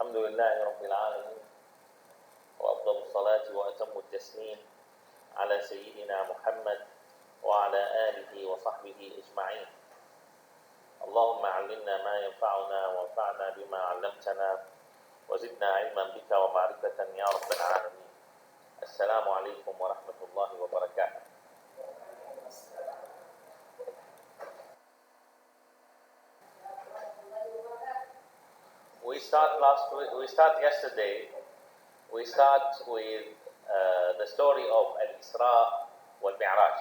الحمد لله رب العالمين وأفضل الصلاة وأتم التسليم على سيدنا محمد وعلى آله وصحبه أجمعين. اللهم علمنا ما ينفعنا وانفعنا بما علمتنا وزدنا علما بك ومعرفة يا رب العالمين. السلام عليكم ورحمة الله وبركاته. We start yesterday. We start with the story of Al-Israa and Al-Myrag.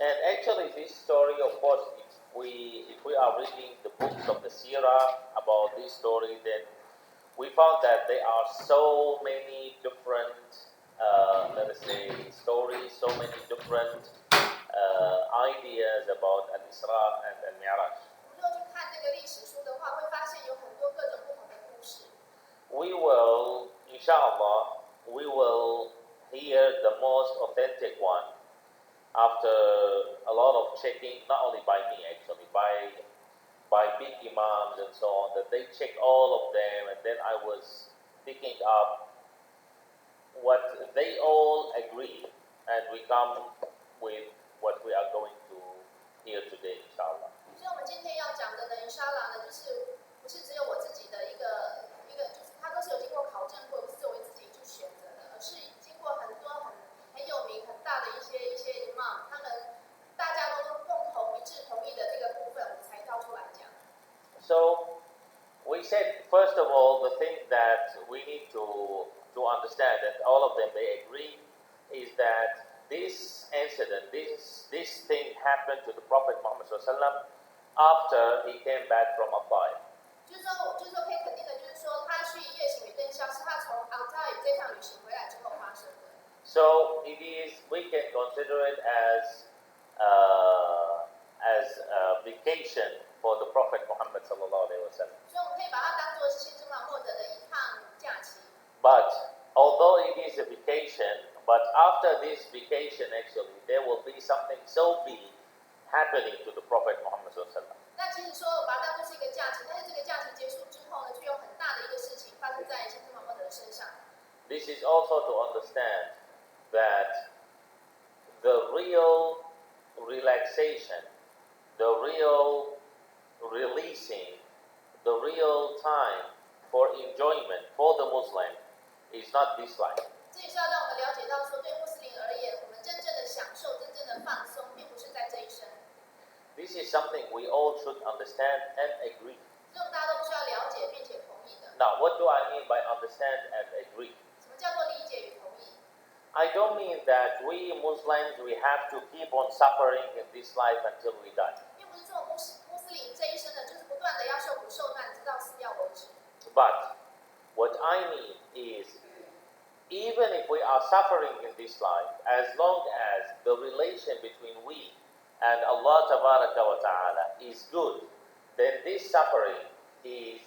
And actually, this story, of course, if we are reading the books of the Seerah about this story, then we found that there are so many different, let us say, stories, so many different ideas about Al-Israa and Al-Myrag. We will, inshallah, we will hear the most authentic one after a lot of checking, not only by me actually, by big imams and so on, that they check all of them, and then I was picking up what they all agree, and we come with what we are going to hear today, inshallah. 所以我们今天要讲的呢 ，inshallah 呢，就是不是只有我自己的一个，就是它都是有经过考证过，不是作为自己去选择的，而是经过很多很有名、很大的一些 imam， 他们大家都共同一致同意的这个部分，我们才挑出来讲。So we said first of all the thing that we need to understand, and all of them they agree, is that this incident, this thing happened to the Prophet Muhammad SAW after he came back from Taipei. 就是说可以肯定的，就是说他去夜行与登霄是他从 Al-Israa 这趟旅行回来之后发生的。So it is, we can consider it as a vacation for the Prophet Muhammad sallallahu alaihi wasallam. 所以我们可以把它当作是先知穆罕默德的一趟假期。But although it is a vacation, but after this vacation actually there will be something so big happening to the Prophet Muhammad sallallahu alaihi wasallam. 那其实说我把它当作是一个假期，但是这个假期结束之后呢，却有很大的一个事情发生在先知穆罕默德的身上。This is also to understand that the real relaxation, the real releasing, the real time for enjoyment for the Muslim is not this life. 这也是要让我们了解到说，对穆斯林而言，我们真正的享受、真正的放松，并不是在这一生。This is something we all should understand and agree. 所以我们大家都需要了解并且同意的。Now, what do I mean by understand and agree? 什么叫做理解与同意？ I don't mean that we Muslims, we have to keep on suffering in this life until we die. 并不是说穆斯林这一生呢，就是不断的要受苦受难，直到死掉为止。But what I mean is, even if we are suffering in this life, as long as the relation between we and Allah Tabaraka wa Ta'ala is good, then this suffering is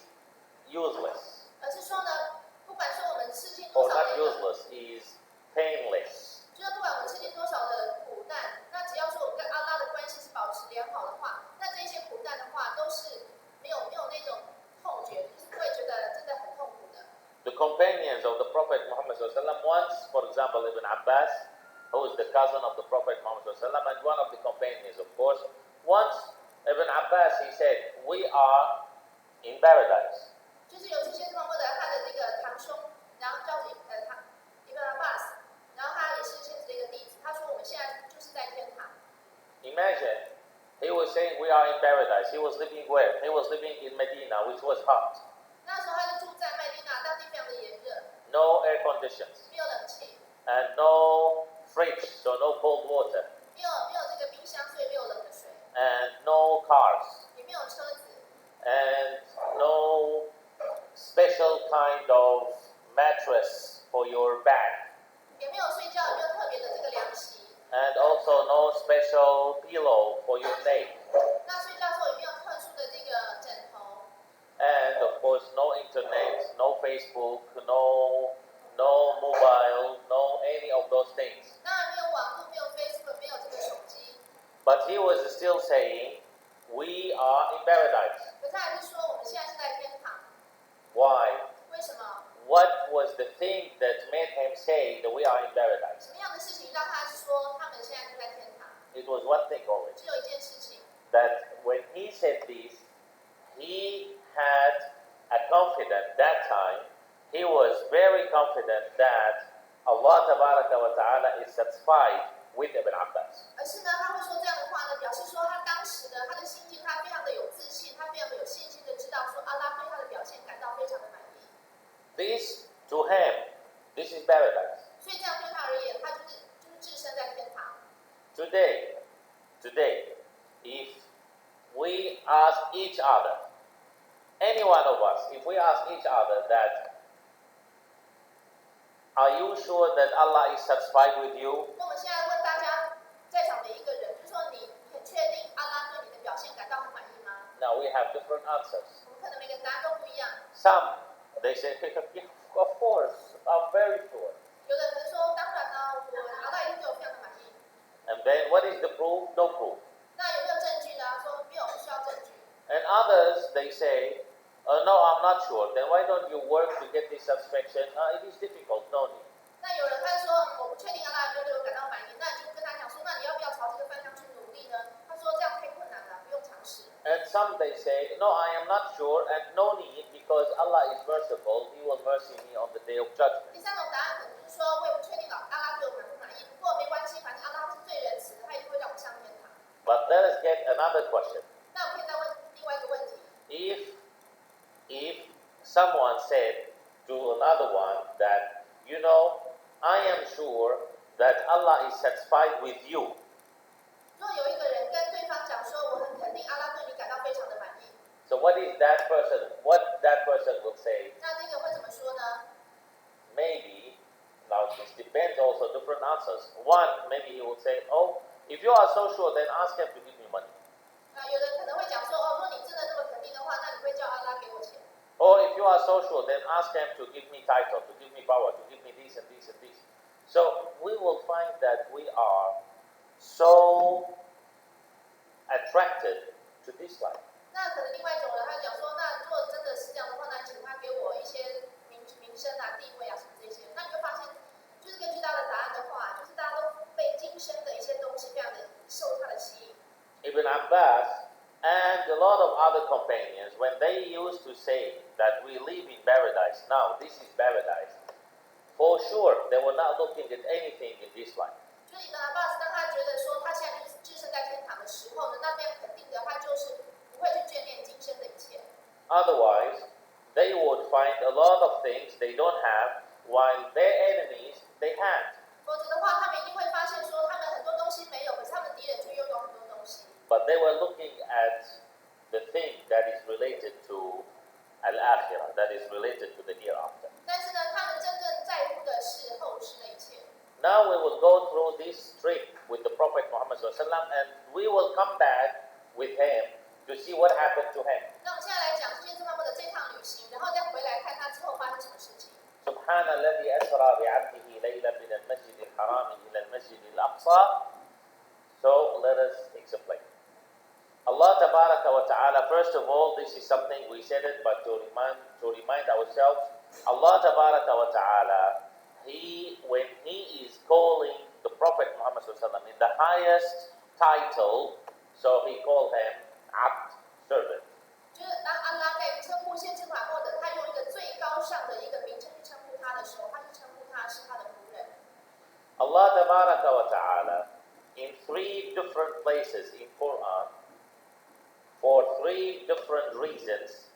useless. 而是说呢，不管说我们吃尽 Or 多少 not 的， useless, is painless. 就是不管我们吃尽多少的苦难，那只要说我们跟阿拉的关系是保持良好的话，那这些苦难的话都是没有那种痛觉，就是不会觉得真的很痛苦的。The companions of the Prophet Muhammad SAW, once, for example, Ibn Abbas, who is the cousin of the Prophet Muhammad SAW, and one of the companions, of course, once Ibn Abbas, he said, we are in paradise. 就是有这些穆罕默德他的这个堂兄，然后叫Ibn Abbas，然后他也是先知的一个弟子，他说我们现在就是在天堂。Imagine, he was saying we are in paradise. He was living where? He was living in Medina, which was hot. 那时候他就住在麦地那，当地非常的炎热， No air conditions, 没有冷气， and no fridge, so no cold water, 没有这个冰箱，所以没有冷的水， and no cars, 也没有车子， and no special kind of mattress for your back, 也没有睡觉，也没有特别的这个凉席。 and also no special pillow for your neck, 那睡觉之后也没有特殊的这个枕头， and of course no internet, no Facebook, no mobile, no any of those things. 当然没有网络，没有 Facebook， 没有这个手机。But he was still saying, we are in paradise. 可是他还是说我们 Why? 为什么？ What was the thing that made him say that we are in paradise? 什么样的事情让他说他们现在就在天堂？ It was one thing only. 只有一件事情， That when he said this, he had a confidence that time. He was very confident that Allah Tabaraka wa Ta'ala is satisfied with Ibn Abbas. 而是呢，他会说这样的话呢，表示说他当时呢，他的心境，他非常的有自信，他非常的有信心的知道说，阿拉对他的表现感到非常的满意。 This to him, this is paradise. 所以这样对他而言，他就是置身在天堂。 Today, if we ask each other, any one of us, if we ask each other that, are you sure that Allah is satisfied with you? 那我们现在问大家，在场每一个人，就说你很确定阿拉对你的表现感到很满意吗？ Now we have different answers. 我们可能每个人答案都不一样。 Some, they say, yeah, of course, I'm very sure. 有的人说，当然呢，我阿拉一定对我非常的满意。 And then what is the proof? No proof. 那有没有证据呢？说没有，不需要证据。 And others, they say, no, I'm not sure. Then why don't you work to get this satisfaction? It is difficult, no need. 那有人他说我不确定阿拉有没有对我感到满意，那你就跟他讲说，那你要不要朝这个方向去努力呢？他说这样太困难了，不用尝试。 And some they say, no, I am not sure and no need because Allah is merciful. He will mercy me on the day of judgment. 第三种答案可能就是说，我也不确定阿拉对我满不满意，不过没关系，反正阿拉是最仁慈的，他一定会让我上天堂。 But let us get another question. 那我们可以再问另外一个问题： If someone said to another one that, you know, I am sure that Allah is satisfied with you. 如果有一个人跟对方讲说，我很肯定阿拉对你感到非常的满意， So what that person will say? 那这个会怎么说呢？ Maybe, now this depends also different answers. One, maybe he will say, oh, if you are so sure, then ask him to give me money. 有人可能会讲说，哦，如果你真的那么肯定的话，那你会叫阿拉给我钱。 Or if you are so sure, then ask him to give me title, to give me power, to give me this and this and this. So we will find that we are so attracted to this life. 那可能另外一种人，他讲说，那如果真的是这样的话，那请他给我一些名声啊、地位啊什么这些。那你会发现，就是根据他的答案的话，就是大家都被今生的一些东西非常的受他的吸引。 Ibn Abbas and a lot of other companions, when they used to say that we live in paradise, now this is paradise, for sure they were not looking at anything in this life. 就是Ibn Abbas当他觉得说他现在就是置身在天堂的时候呢，那边肯定的他就是不会去眷恋今生的一切。 Otherwise, they would find a lot of things they don't have, while their enemies they had. 否则的话，他们一定会发现说他们很多东西没有，可是他们敌人却拥有很多东西。 But they were looking at the thing that is related to Al-Akhirah, that is related to the hereafter. 但是呢，他们真正在乎的是后世的一切。 Now we will go through this trip with the Prophet Muhammad SAW, and we will come back with him to see what happened to him. 那我们现在来讲先知穆罕默德这趟旅行，然后再回来看他之后发生什么事情。 سبحان الذي أسرى بعبده ليلا من المسجد الحرام إلى المسجد الأقصى. So let us explain. Allah Tabaraka wa Ta'ala, first of all, this is something we said it, but to remind ourselves, Allah Tabaraka wa Ta'ala, when He is calling the Prophet Muhammad SAW in the highest title, so He called him Abd, servant. 就是当安拉在称呼先知穆罕默德，他用一个最高尚的一个名称去称呼他的时候，他是称呼他是他的仆人。 Allah Tabaraka wa Ta'ala, in 3 different places in Quran, for 3 different reasons,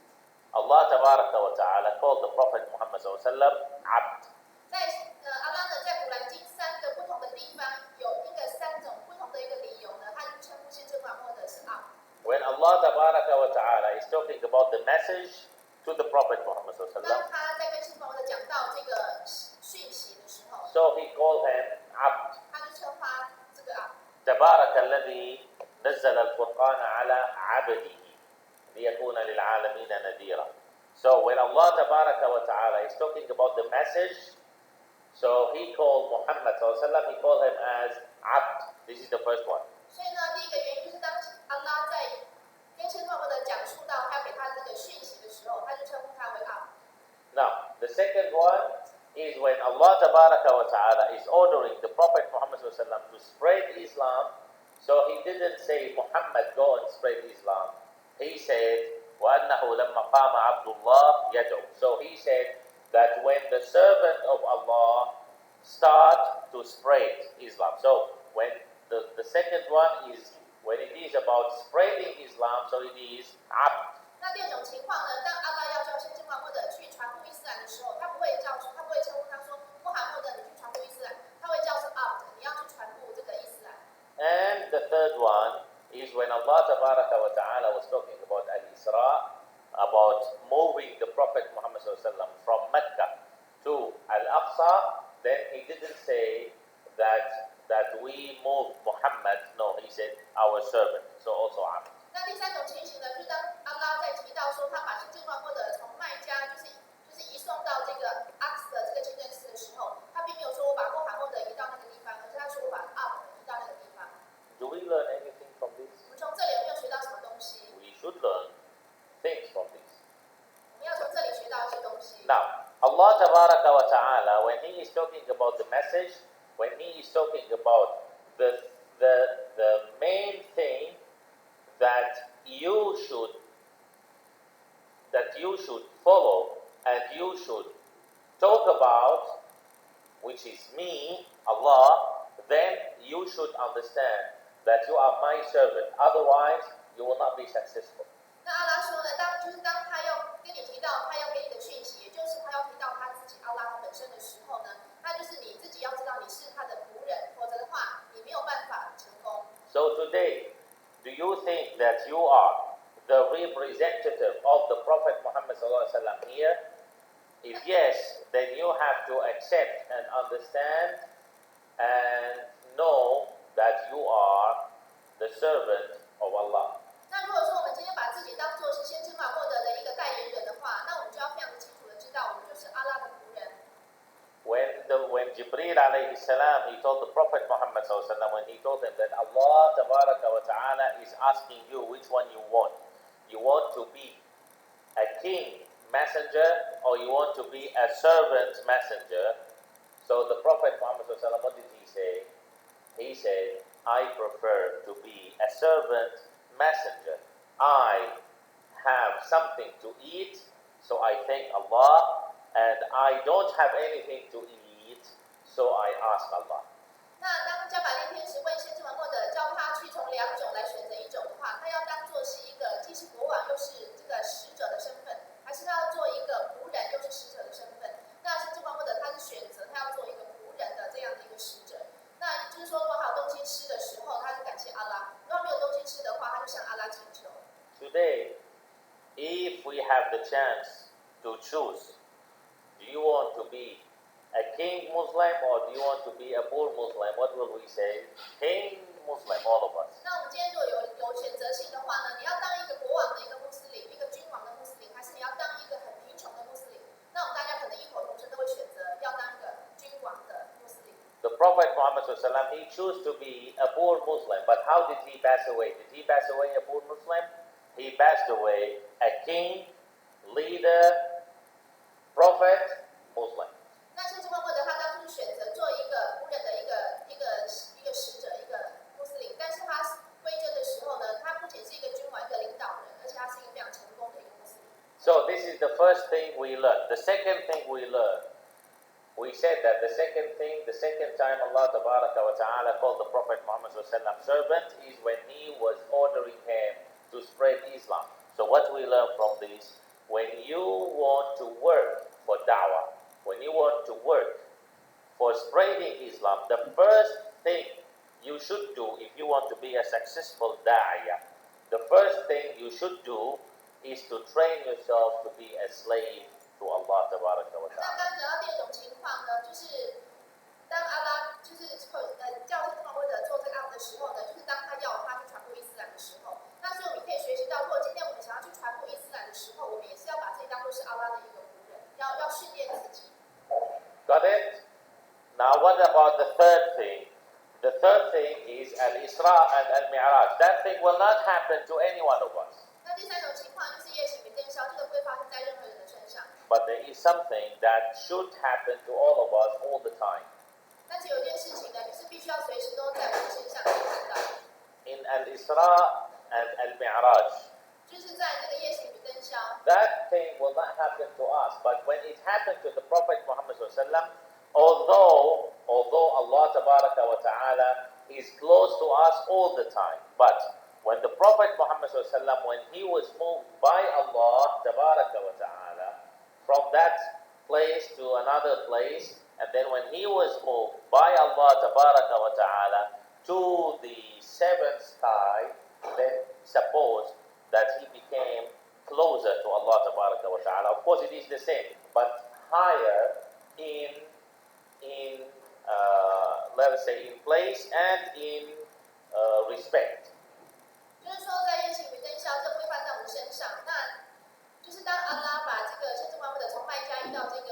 Allah Tabaraka wa Ta'ala called the Prophet Muhammad SAW Abd. 在阿拉呢，在古兰经3个不同的地方有一个3种不同的一个理由呢，他就称呼先知穆罕默德是阿。 When Allah Tabaraka wa Ta'ala is talking about the message to the Prophet Muhammad SAW, 当他在跟先知穆罕默德讲到这个讯息的时候， so He called him Abd. 他就称他这个阿。 تبارك الذي نزل الفرقان على عبده ليكون للعالمين نذيرا. So when Allah Tabaraka wa Ta'ala is talking about the message, so He called Muhammad SAW, He called him as Abd. This is the first one. 所以呢，第一个原因就是当阿拉在跟先知穆罕默德讲述到他给他这个讯息的时候，他就称呼他为阿。The second one is when Allah Ta'ala is ordering the Prophet Muhammad to spread Islam. So he didn't say, Muhammad, go and spread Islam. He said, وَأَنَّهُ لَمَّا قَامَ عَبْدُ اللَّهِ يَدْعُو. So he said that when the servant of Allah start to spread Islam. So when the second one is, when it is about spreading Islam, so it is abd. 那第二种情况呢，当阿拉要叫先知穆罕默德去传播伊斯兰的时候，他不会称呼他说穆罕默德你去传播伊斯兰，他会叫是 abd， 你要去传播这个伊斯兰。And the third one is when Allah Ta'ala was talking about Al-Israa, about moving the Prophet Muhammad from Mecca to Al-Aqsa, then he didn't say that we moved Muhammad. No, he said our servant. So also abd. 那第三种情形呢，就是当阿拉在提到说他把先知穆罕默德从麦加就是移送到这个阿克斯的这个清真寺的时候，他并没有说我把穆罕默德移到那个地方，而是他说我把阿移到那个地方。Do we learn anything from this? 我们从这里有没有学到什么东西？ We should learn things from this. 我们要从这里学到一些东西。 Now, Allah Ta'ala, when He is talking about the message, when He is talking about the main thing that you should follow and you should talk about, which is me, Allah, then you should understand that you are my servant. Otherwise, you will not be successful. 那阿拉说呢，当他要跟你提到他要给你的讯息，也就是他要提到他自己阿拉他本身的时候呢，那就是你自己要知道你是他的仆人，否则的话你没有办法成功。 So today, do you think that you are the representative of the Prophet Muhammad ﷺ here? If yes, then you have to accept and understand and know that you are the servant of Allah. 那如果说我们今天把自己当作是先知穆罕默德的一个代言人的话，那我们就要非常清楚的知道，我们就是阿拉的仆人。When Jibreel alayhi salam, he told the Prophet Muhammad ﷺ, when he told him that Allah Ta'ala is asking you which one you want. You want to be a king messenger or you want to be a servant messenger? So the Prophet Muhammad ﷺ, what did he say? He said, I prefer to be a servant messenger. I have something to eat, so I thank Allah. And I don't have anything to eat, so I ask Allah. 那当加百列天使问先知穆罕默德叫他去从两种来选择一种的话，他要当做是一个既是国王又是这个使者的身份，还是他要做一个仆人又是使者的身份？那先知穆罕默德他是选择他要做一个仆人的这样的一个使者。那就是说，如果他有东西吃的时候，他就感谢阿拉；如果没有东西吃的话，他就向阿拉请求。 Today, if we have the chance to choose, do you want to be a king Muslim or do you want to be a poor Muslim? What will we say? King Muslim, all of us. 那我们今天如果有选择性的话呢，你要当一个国王的一个穆斯林，一个君王的穆斯林，还是你要当一个很贫穷的穆斯林？那我们大家可能异口同声都会选择要当一个君王的穆斯林。The Prophet Muhammad ﷺ, he chose to be a poor Muslim, but how did he pass away? Did he pass away a poor Muslim? He passed away a king, leader, prophet, Muslim. 那先知穆罕默德他当初选择做一个仆人的一个使者，一个穆斯林，但是他归真的时候呢，他不仅是一个君王，一个领导人，而且他是一个非常成功的一个穆斯林。So this is the first thing we learn. The second thing we learn, we said that the second time Allah Ta'ala called the Prophet Muhammad servant is when he was ordering him to spread Islam. So what we learn from this, when you want to work for da'wah, when you want to work for spreading Islam, the first thing you should do if you want to be a successful da'iyah, the first thing you should do is to train yourself to be a slave to Allah Ta'ala. 那刚刚讲到第二种情况呢，就是当阿拉就是叫先知穆罕默德做这个案的时候呢，就是当他要他去传播伊斯兰的时候，那所以我们可以学习到，如果今天我们想要去传播伊斯兰的时候，我们也是要把自己当作是阿拉的一个仆人，要训练自己。Got it? Now what about the third thing? The third thing is Al-Israa and Al-Myrag. That thing will not happen to any one of us. 那第三种情况就是夜行与登霄，这个规划是在任何人的身上。but there is something that should happen to all of us all the time. 但是有一件事情呢，就是必须要随时都在我们身上可以看到。In Al-Israa and Al-Myrag, 就是在这个夜行与登霄。that thing will not happen to us, but when it happened to the Prophet Muhammad sallallahu although Allah tabaraka wa ta'ala is close to us all the time, but when the Prophet Muhammad sallallahu when he was moved by Allah tabaraka wa ta'ala from that place to another place, and then when he was moved by Allah tabaraka wa ta'ala to the seventh sky, then suppose that he became closer to Allah tabaraka wa ta'ala. Of course it is the same, but higher in let us say in place and in respect. 就是说，在夜行与登霄这规范在我们身上，那就是当阿拉把这个先知穆罕默德从麦加移到这个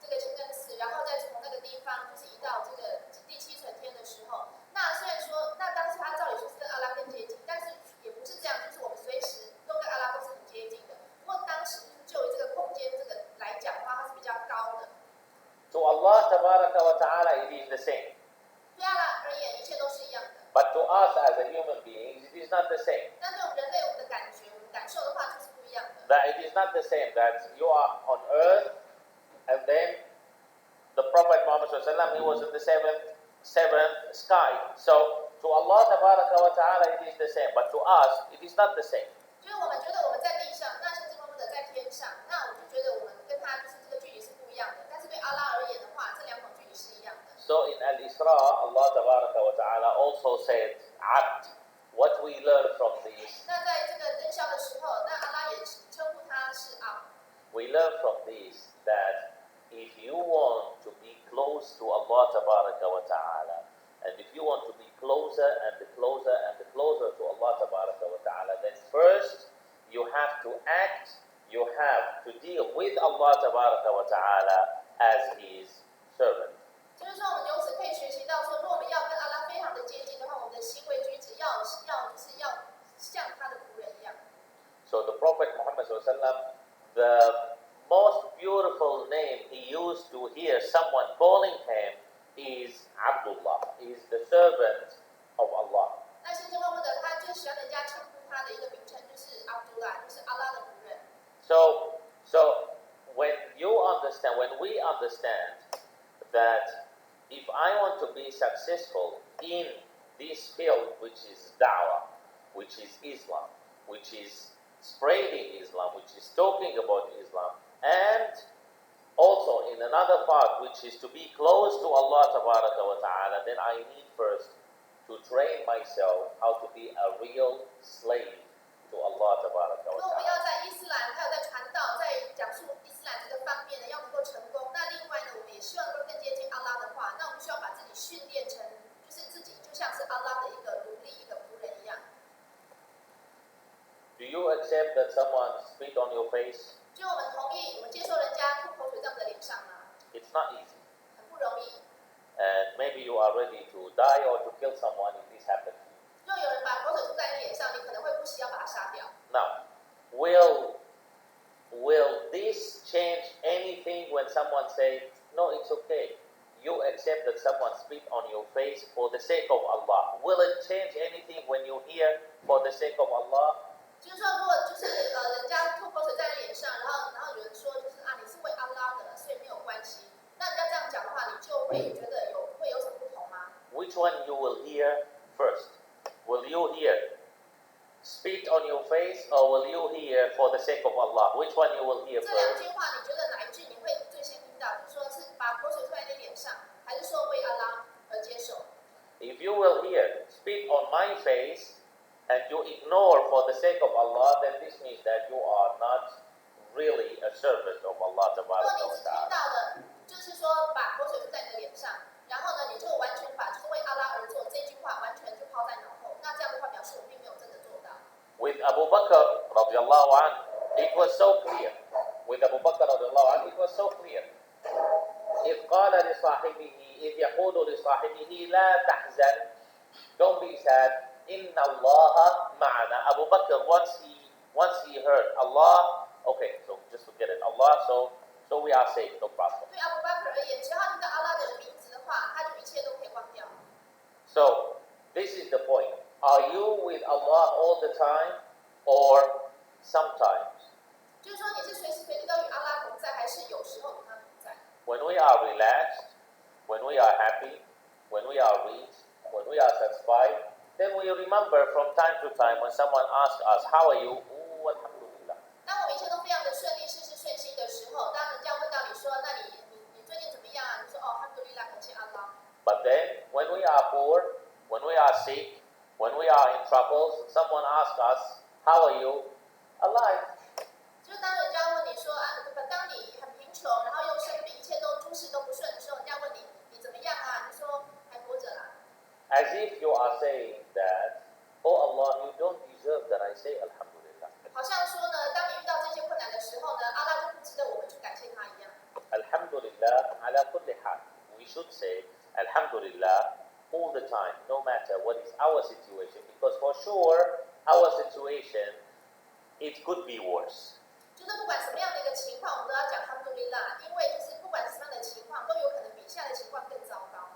这个清真寺，然后再从那个地方就是移到这个第7层天的时候，那虽然说，那当时他照理说是跟阿拉更接近，但是也不是这样，就是我们随时都跟阿拉都是很接近的。不过当时就以这个空间这个来讲的话，它是比较高的。To Allah tabaraka wa ta'ala it is the same. 对阿拉而言，一切都是一样的。But to us as a human being, it is not the same. 但对我们人类，我们的感觉、我们感受的话，就是不一样的。That it is not the same that you are on earth and then the Prophet Muhammad sallallahu he was in the seventh sky. So to Allah tabaraka wa ta'ala it is the same, but to us it is not the same. 就是我们觉得我们在地上，那先知穆罕默德在天上，那我就觉得我们跟他就是这个距离是不一样的。但是对阿拉而言的话，这两种距离是一样的。So in Al-Israa, Allah tabaraka wa ta'ala also said, Abd, what we learn from this. 那在这个登霄的时候，那阿拉也称呼他是阿。We learn from this that if you want to be close to Allah tabaraka wa ta'ala, and if you want to be closer and closer and closer to Allah tabaraka wa ta'ala, then first you have to act, you have to deal with Allah tabaraka wa ta'ala as His servant. 就是说，我们由此可以学习到说，如果我们要跟阿拉非常的接近的话，我们的行为举止要像他的仆人一样。So the Prophet Muhammad sallallahu the most beautiful name he used to hear someone calling him is Abdullah, is the servant of Allah. 那先知穆罕默德他最喜欢人家称呼他的一个名称就是阿卜杜拉，就是阿拉的仆人。So when we understand that if I want to be successful in this field, which is da'wah, which is Islam, which is spreading Islam, which is talking about Islam, and also in another part, which is to be close to Allah tabaraka wa ta'ala, then I need first to train myself how to be a real slave to Allah tabaraka wa 如果我们 ta'ala. 要在伊斯兰，还有在传道，在讲述伊斯兰这个方面呢，要能够成功，那另外呢，我们也希望能够更接近阿拉的话，那我们需要把自己训练成，就是自己就像是阿拉的一个奴隶、一个仆人一样。Do you accept that someone spit on your face? 就我们同意，我们接受人家吐口水在我们的脸上吗？ It's not easy. 很不容易。And maybe you are ready to die or to kill someone if this happens. 若有人把口水吐在你脸上，你可能会不惜要把他杀掉。Now, will this change anything when someone says, no, it's okay. You accept that someone spit on your face for the sake of Allah. Will it change anything when you hear for the sake of Allah? 就是说，如果就是人家吐口水在脸上，然后有人说就是啊，你是为阿拉的，所以没有关系。那人家这样讲的话，你就会觉得会有什么不同吗？ Which one you will hear first? Will you hear spit on your face or will you hear for the sake of Allah? Which one you will hear 这两 first? 句话，你觉得哪一句你会最先听到？就是说是把口水吐在你脸上，还是说为阿拉而接受？ If you will hear spit on my face and you ignore for the sake of Allah, then this means that you are not really a servant of Allah 如果 tabaraka 你 wa 只听 ta'ala. 到的，就是说把口水吐在你的脸上，然后呢，你就完全把就是为阿拉而做这句话完全就抛在脑后，那这样的话表示我并没有真的做到。 With Abu Bakr radiallahu anhu, it was so clear. With Abu Bakr radiallahu anhu, it was so clear. إذ قال لصاحبه إذ يقول لصاحبه لا تحزن, don't be sad, إن الله معنا. Abu Bakr once he heard Allah okay, so just forget it. Allah, so we are safe, no problem. 对阿布巴克而言，只要他听到阿拉的名字的话，他就一切都可以忘掉。So this is the point. Are you with Allah all the time or sometimes? 就是说，你是随时随地都与阿拉同在，还是有时候与他同在？ When we are relaxed, when we are happy, when we are rich, when we are satisfied, then we remember from time to time when someone asks us, how are you? Oh, alhamdulillah. 当我们一切都非常的顺利、事事顺心的时候，当人家问到你说，那你最近怎么样啊？你说哦，哈姆杜利拉，感谢阿拉。But then, when we are poor, when we are sick, when we are in troubles, someone asks us, how are you? Alive. 就是当人家问你说啊，当你很贫穷，然后又生病，一切都诸事都不顺的时候，人家问你怎么样啊？你说还活着啦。As if you are saying that, oh Allah, you don't deserve that I say Alhamdulillah. 好像说呢，当你遇到这些困难的时候呢，阿拉就不值得我们去感谢他一样。Alhamdulillah ala kulli hal. We should say Alhamdulillah all the time, no matter what is our situation, because for sure our situation it could be worse. 就是不管什么样的一个情况，我们都要讲哈姆杜利拉，因为就是不管什么样的情况，都有可能比现在的情况更糟糕。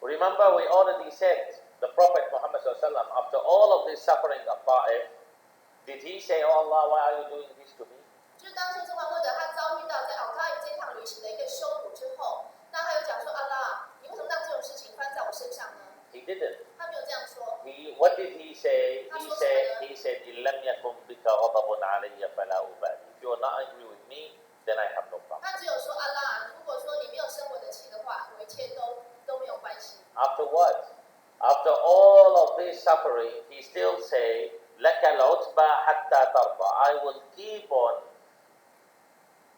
Remember, we already said the Prophet Muhammad sallallahu after all of this suffering of Ta'if, did he say, "Oh Allah, why are you doing this to me?" 就是当先知穆罕默德他遭遇到在Al-Israa这趟旅行的一个羞辱之后，那他有讲说：“阿拉，你为什么让这种事情发生在我身上呢？” He didn't. 他没有这样说。 What did he say? He said, "إِن لَمْ يَكُنْ بِكَ غَضَبٌ عَلَيَّ فَلَا أُبَالِي." If you are not angry with me, then I have no problem. 他只有说：“阿拉，如果说你没有生我的气的话，我一切都没有关系。” After what? After all of this suffering, he still say, لَكَ الْعُتْبَى حَتَّى تَرْضَى. I will keep on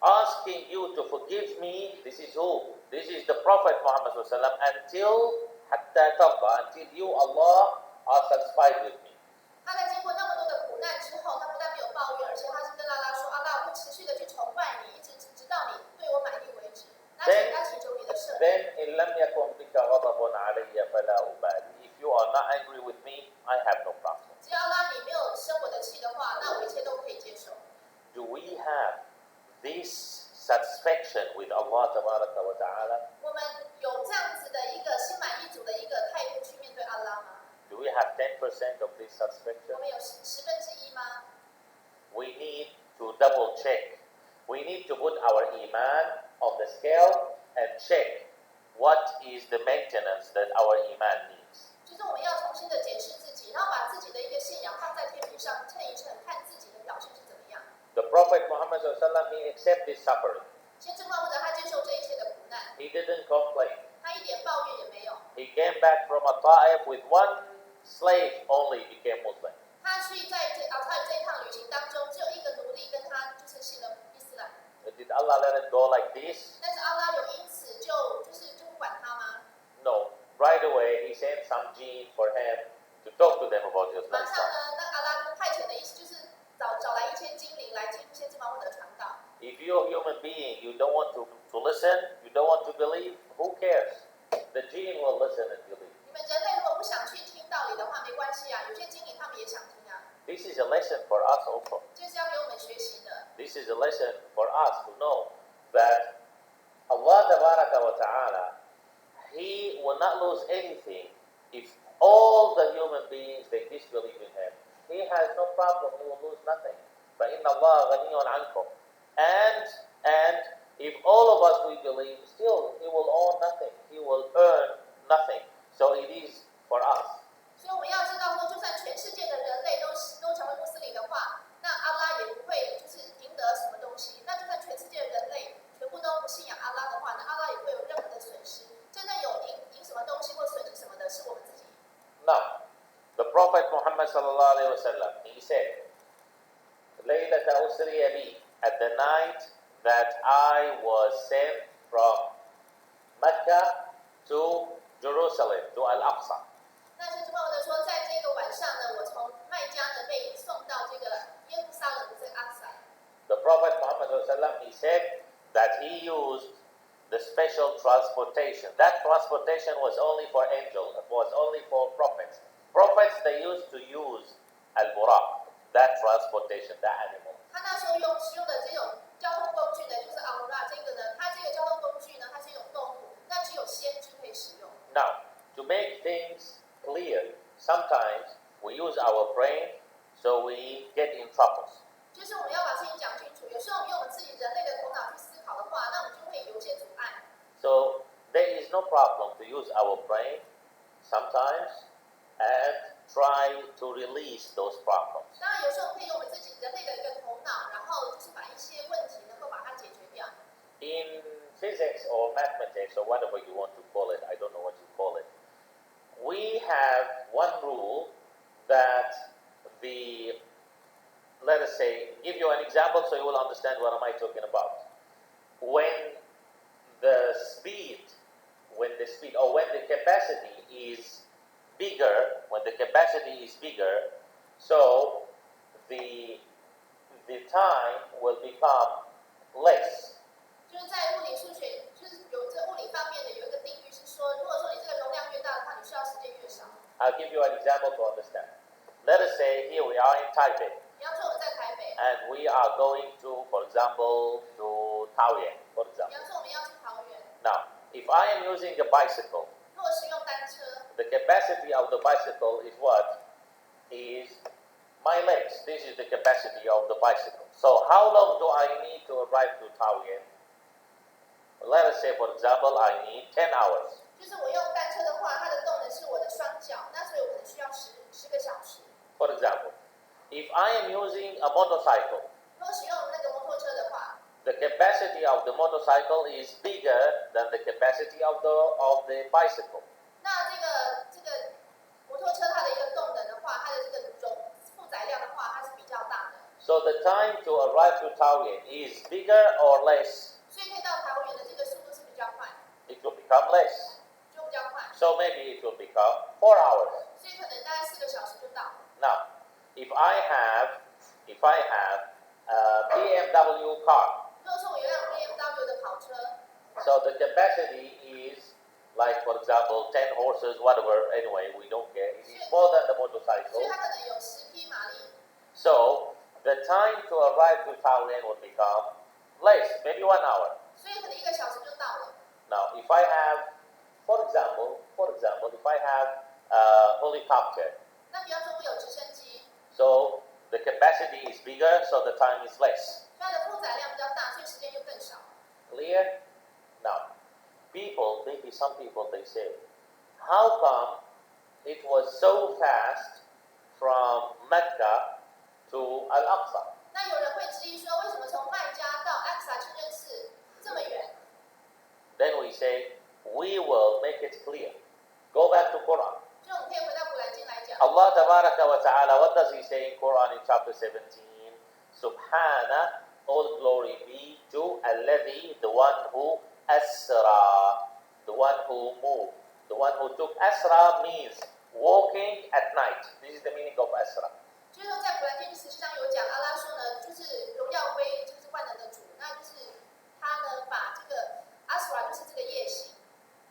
asking you to forgive me. This is who? This is the Prophet Muhammad until حَتَّى تَرْضَى, until you, Allah, are satisfied with me. 他在经过那么多的苦难之后，他不但没有抱怨，而且他是跟阿拉说：“阿拉，我会持续的去崇拜你，一直直到你对我满意为止。”他请求你的赦免。 Then إِن لَمْ يَكُنْ بِكَ غَضَبٌ عَلَيَّ فَلَا أُبَالِي. If you are not angry with me, I have no problem. 只要阿拉你没有生我的气的话，那我一切都可以接受。 Do we have this satisfaction with Allah Tabaraka wa Ta'ala? 我们有这样子的一个心满意足的一个态度去面对阿拉吗？ Do we have 10% of this 我 satisfaction? 们有1/10吗？ We need to double check. We need to put our iman on the scale and check what is the maintenance that our iman needs. 就是我们要重新的检视自己，然后把自己的一个信仰放在天平上称一称，看自己的表现是怎么样。 The Prophet Muhammad he accepted suffering. 先知穆罕默德他接受这一切的苦难， He didn't complain. 他一点抱怨也没有。 He came back from a Ta'if with one slave only became Muslim. 他去在这一趟旅行当中，只有一个奴隶跟他就是信了伊斯兰。 Did Allah let it go like this? 但是阿拉有因此就不管他吗？ No. Right away, he sent some jinn for him to talk to them about his 马上 lifestyle. 呢，那阿拉就派遣的意思就是找来一些精灵来听先知穆罕默德传道。 If you're a human being, you don't want to listen, you don't want to believe, who cares? The jinn will listen and believe. 你们人类如果不想去听道理的话，没关系啊，有些精灵他们也想听啊。 This is a lesson for us also. 这是要给我们学习的。 This is a lesson for us to know that Allah Tabaraka wa Ta'ala, He will not lose anything if all the human beings they disbelieve in Him. He has no problem, He will lose nothing. فَإِنَّ اللَّهَ غَنِيٌّ عَنْكُمْ. And if all of us we believe, still He will own nothing. He will earn nothing. So it is for us. 所以我们要知道说，就算全世界的人类都成为穆斯林的话，那阿拉也不会就是赢得什么东西。那就算全世界的人类全部都不信仰阿拉的话，那阿拉也不会有任何的损失。真正有赢什么东西或损失什么的，是我们自己。 Now, the Prophet Muhammad sallallahu alaihi wasallam, he said, "Laylat usriya bi," at the night that I was sent from Mecca to Jerusalem, to Al-Aqsa. 那先知穆罕默德说，在这个晚上呢，我从麦加呢被送到这个耶路撒冷的这个阿萨。 The Prophet Muhammad sallallahu alaihi wasallam, he said that he used the special transportation. That transportation was only for angels, it was only for prophets. Prophets, they used to use Al-Buraq, that transportation, that animal. 他那时候使用的这种交通工具呢，就是 Al-Myrag 这个呢，它这个交通工具呢，它是一种动物，那只有先知可以使用。Now, to make things clear, sometimes we use our brain, so we get in troubles. 就是我们要把事情讲清楚，有时候我们用我们自己人类的头脑去思考的话，那我们就会有一些阻碍。So there is no problem to use our brain sometimes and try to release those problems. 当然，有时候可以用我们自己人类的一个头脑，然后就是把一些问题能够把它解决掉。In physics or mathematics or whatever you want to call it, I don't know what you call it, we have one rule that let us say, give you an example so you will understand what am I talking about. When the capacity is bigger, so the time will become less. 就是在物理数学，就是有这物理方面的有一个定律是说，如果说你这个容量越大的话，你需要时间越少。I'll give you an example to understand. Let us say here we are in Taipei. 比方说我们在台北， And we are going to, for example, to Taoyuan, for 比 example. 方说我们要去桃园， Now, if I am using a bicycle, 如果是用单车， the capacity of the bicycle is what? Is my legs. This is the capacity of the bicycle. So how long do I need to arrive to Taoyuan? Let us say, for example, I need 10 hours. 就是我用单车的话，它的动能是我的双脚，那所以我可能需要10个小时。For example, if I am using a motorcycle, 如果使用那个摩托车的话， the capacity of the motorcycle is bigger than the capacity of the bicycle. 那这个摩托车它的一个动能的话，它的这个负载量的话，它是比较大的。So the time to arrive to Taoyuan is bigger or less? 所以可以到桃园的这个速度是比较快， It will become less. 就比较快。 So maybe it will become 4 hours. 所以可能大概4个小时就到。 Now, if I have a BMW car, 如果说我有辆 BMW 的跑车， so the capacity is like, for example, 10 horses, whatever. Anyway, we don't care. It is more than the 所 motorcycle. 以它可能有10匹马力， So the time to arrive to Taoyuan will become less, maybe 1 hour. 所以可能1个小时就到了。 Now, if I have, for example, if I have a helicopter, 那比方说我有直升机， so the capacity is bigger, so the time is less. 它的负载量比较大，所以时间就更少。 Clear? Now, maybe some people, they say, how come it was so fast from Mecca to Al-Aqsa? 那有人会质疑说，为什么从麦加到安萨清真寺这么远？ Then we say, we will make it clear. Go back to Quran. 就我们可以回到古兰经来讲。 Allah Tabaraka wa Ta'ala, what does he say in Quran in chapter 17? Subhana, all glory be to Alladhi, the one who Asra, the one who moved, the one who took. Asra means walking at night. This is the meaning of Asra. 就是说，在古兰经17章有讲，阿拉说呢，就是荣耀归就是万能的主，那就是他呢把这个阿斯瓦就是这个夜行。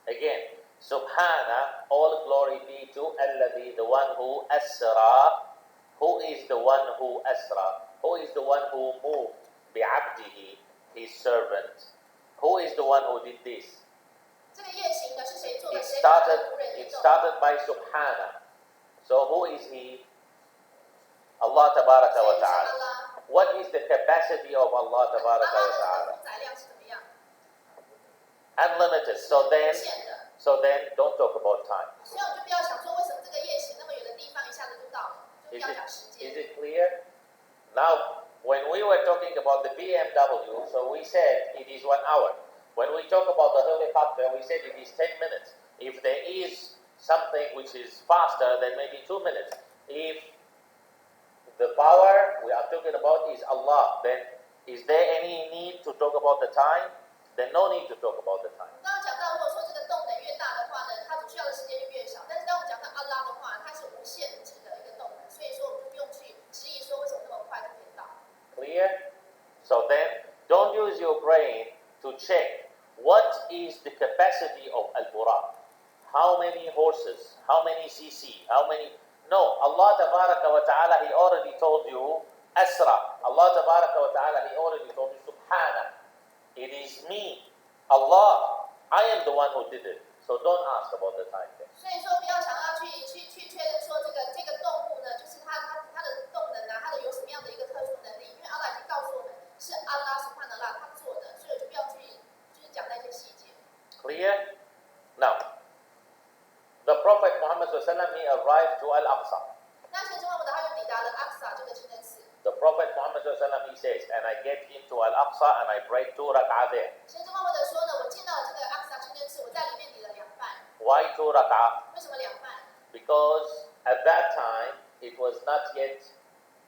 Again, Subhana, all glory be to Alladhi, the one who Asra. Who is the one who Asra? Who is the one who moved bi'abdihi, his servant? Who is the one who did this? 这个夜行呢是谁做的？ It 谁把他 started, 的仆人 it 移动？ started by Subhana. So who is he? Allah Tabaraka 所 wa 以就是阿 Ta'ala. 拉。 What is the capacity of Allah 阿 Tabaraka 拉 wa 的这 Ta'ala? 个负载量是怎么样？ Unlimited. 无 So 限的。 don't talk about time. 所以我们就不要想说为什么这个夜行那么远的地方一下子就到了，就不 Is 要 it, 讲时 is 间。 it clear? Now, when we were talking about the BMW, so we said it is 1 hour. When we talk about the helicopter, we said it is 10 minutes. If there is something which is faster, then maybe 2 minutes. If the power we are talking about is Allah, then is there any need to talk about the time? Then no need to talk about the time. 刚刚讲到，如果说这个动能越大的话呢，它所需要的时间就越少。但是当我们讲到阿拉的话，它是无限制的一个动能，所以说我们就不用去质疑说为什么那么快就可以到。 Clear? So then, don't use your brain to check what is the capacity of Al-Buraq. How many horses? How many cc? How many? No, Allah Tabaraka wa Ta'ala, He already told you Asra. Allah Tabaraka wa Ta'ala, He already told me, Subhana, it is me, Allah. I am the one who did it. So don't ask about the time there. 所以说，不要想要去确认说这个动物呢，就是它的动能啊，它的有什么样的一个特殊能力？因为阿拉已经告诉我们是阿拉苏潘德拉他做的，所以我就不要去就是讲那些细节。Clear? Now, the Prophet Muhammad SAW, he arrived to Al-Aqsa. 那先知穆罕默德他就抵达了阿克萨这个清真寺。The Prophet Muhammad SAW, he says, and I get into Al-Aqsa and I pray 2 rak'ah there. 先知穆罕默德说呢，我进到了这个阿克萨清真寺，我在里面抵了2半。Why 2 rak'ah? 为什么2半？ Because at that time, it was not yet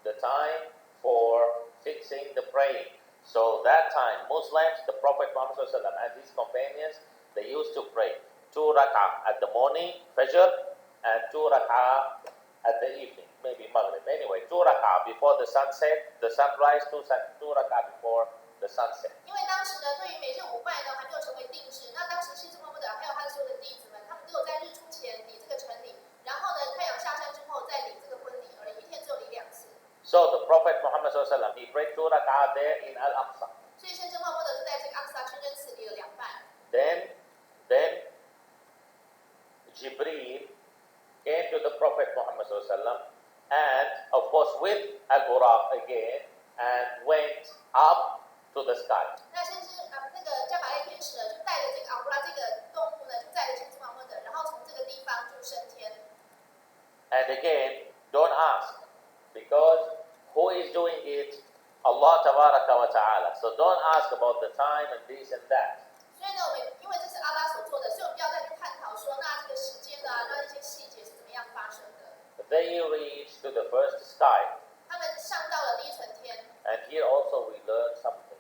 the time for fixing the praying. So that time, Muslims, the Prophet Muhammad SAW and his companions, they used to pray 2 rak'ah at the morning, Fajr, and 2 rak'ah at the evening, maybe Maghrib. Anyway, 2 rak'ah before the sunset, the sunrise, 2 rak'ah before the sunset. 因为当时呢，对于每日5拜呢还没有成为定制，那当时先知穆罕默德还有他所有的弟子们，他们都有在日出前礼这个晨礼，然后呢太阳下山之后再礼这个婚礼，而一天只有礼2次。So the Prophet Muhammad SAW, he prayed 2 rak'ah there in Al-Aqsa. 所以先知穆罕默德就在这个阿克萨清真寺礼了2半。Then Jibreel came to the Prophet Muhammad SAW, and of course with Al-Buraq again, and went up to the sky. 那先知那个加百列天使呢，就带着这个阿布拉这个动物呢，就载着先知穆罕默德，然后从这个地方就升天。And again, don't ask, because who is doing it? Allah Tabaraka wa Ta'ala. So don't ask about the time and this and that. 所以呢，我们因为这是阿拉所做的，所以我们不要再去探讨说，那这个时间啊，那一些细节是怎么样发生的。They reached to the first sky. 他们上到了第1层天。And here also we learn something.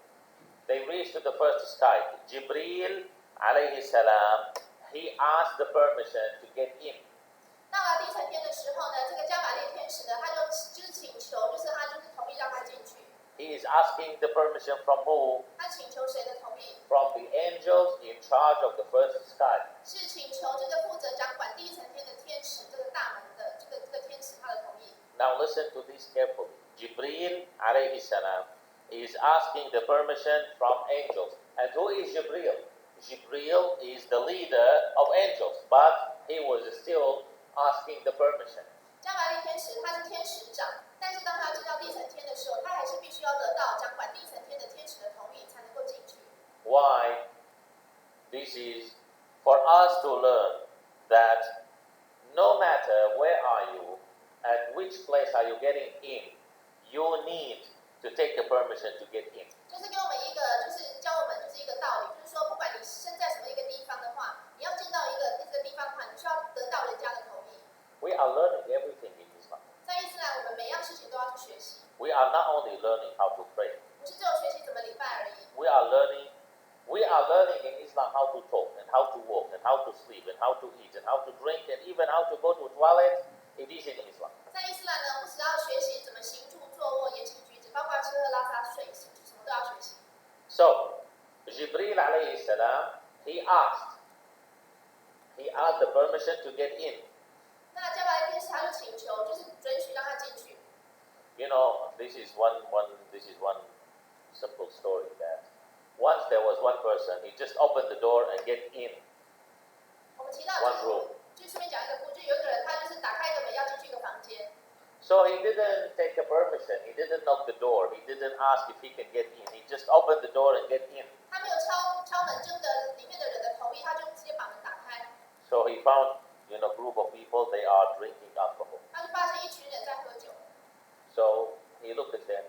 They reached to the first sky. Jibreel alayhi salam, he asked the permission to get in. 到了第1层天的时候呢，这个加百列天使呢，他就是请求，就是他就是同意让他进去。He is asking the permission from who? 他请求谁的同意？ From the angels in charge of the first sky. 是请求这个负责掌管第1层天的天使，这个大门的这个天使他的同意。Now listen to this carefully. Jibreel alayhi salam is asking the permission from angels. And who is Jibreel? Jibreel is the leader of angels, but he was still asking the permission. 加百列天使他是天使长，但是当他进到第1层天的时候，他还是必须要得到掌管第1层天的天使的同意，才能够进去。Why? This is for us to learn that no matter where are you, at which place are you getting in, you need to take the permission to get in. 就是给我们一个，就是教我们就是一个道理，就是说，不管你身在什么一个地方的话，你要进到这个地方的话，你需要得到人家的同意。We are learning everything in Islam. 在伊斯兰，我们每样事情都要去学习， We are not only learning how to pray. 不是只有学习怎么礼拜而已。We are learning in Islam how to talk and how to walk and how to sleep and how to eat and how to drink and even how to go to a toilet. It is in Islam. 在伊斯兰呢，不只要学习怎么行住坐卧、言行举止，包括吃喝拉撒睡，什么都要学习。So, Jibreel alayhi salam, he asked the permission to get in. 那加百列天使他就请求，就是准许让他进去。You know, this is one simple story that once there was one person, he just opened the door and get in 我们提到 one room. 就顺便讲一个故事，就有一个人他就是打开一个门要进去一个房间， So he didn't take a permission. He didn't knock the door. He didn't ask if he can get in. He just opened the door and get in. 他没有敲门征得里面的人的同意，他就直接把门打开。 So he found, group of people, they are drinking alcohol. 他就发现一群人在喝酒， So he looked at them.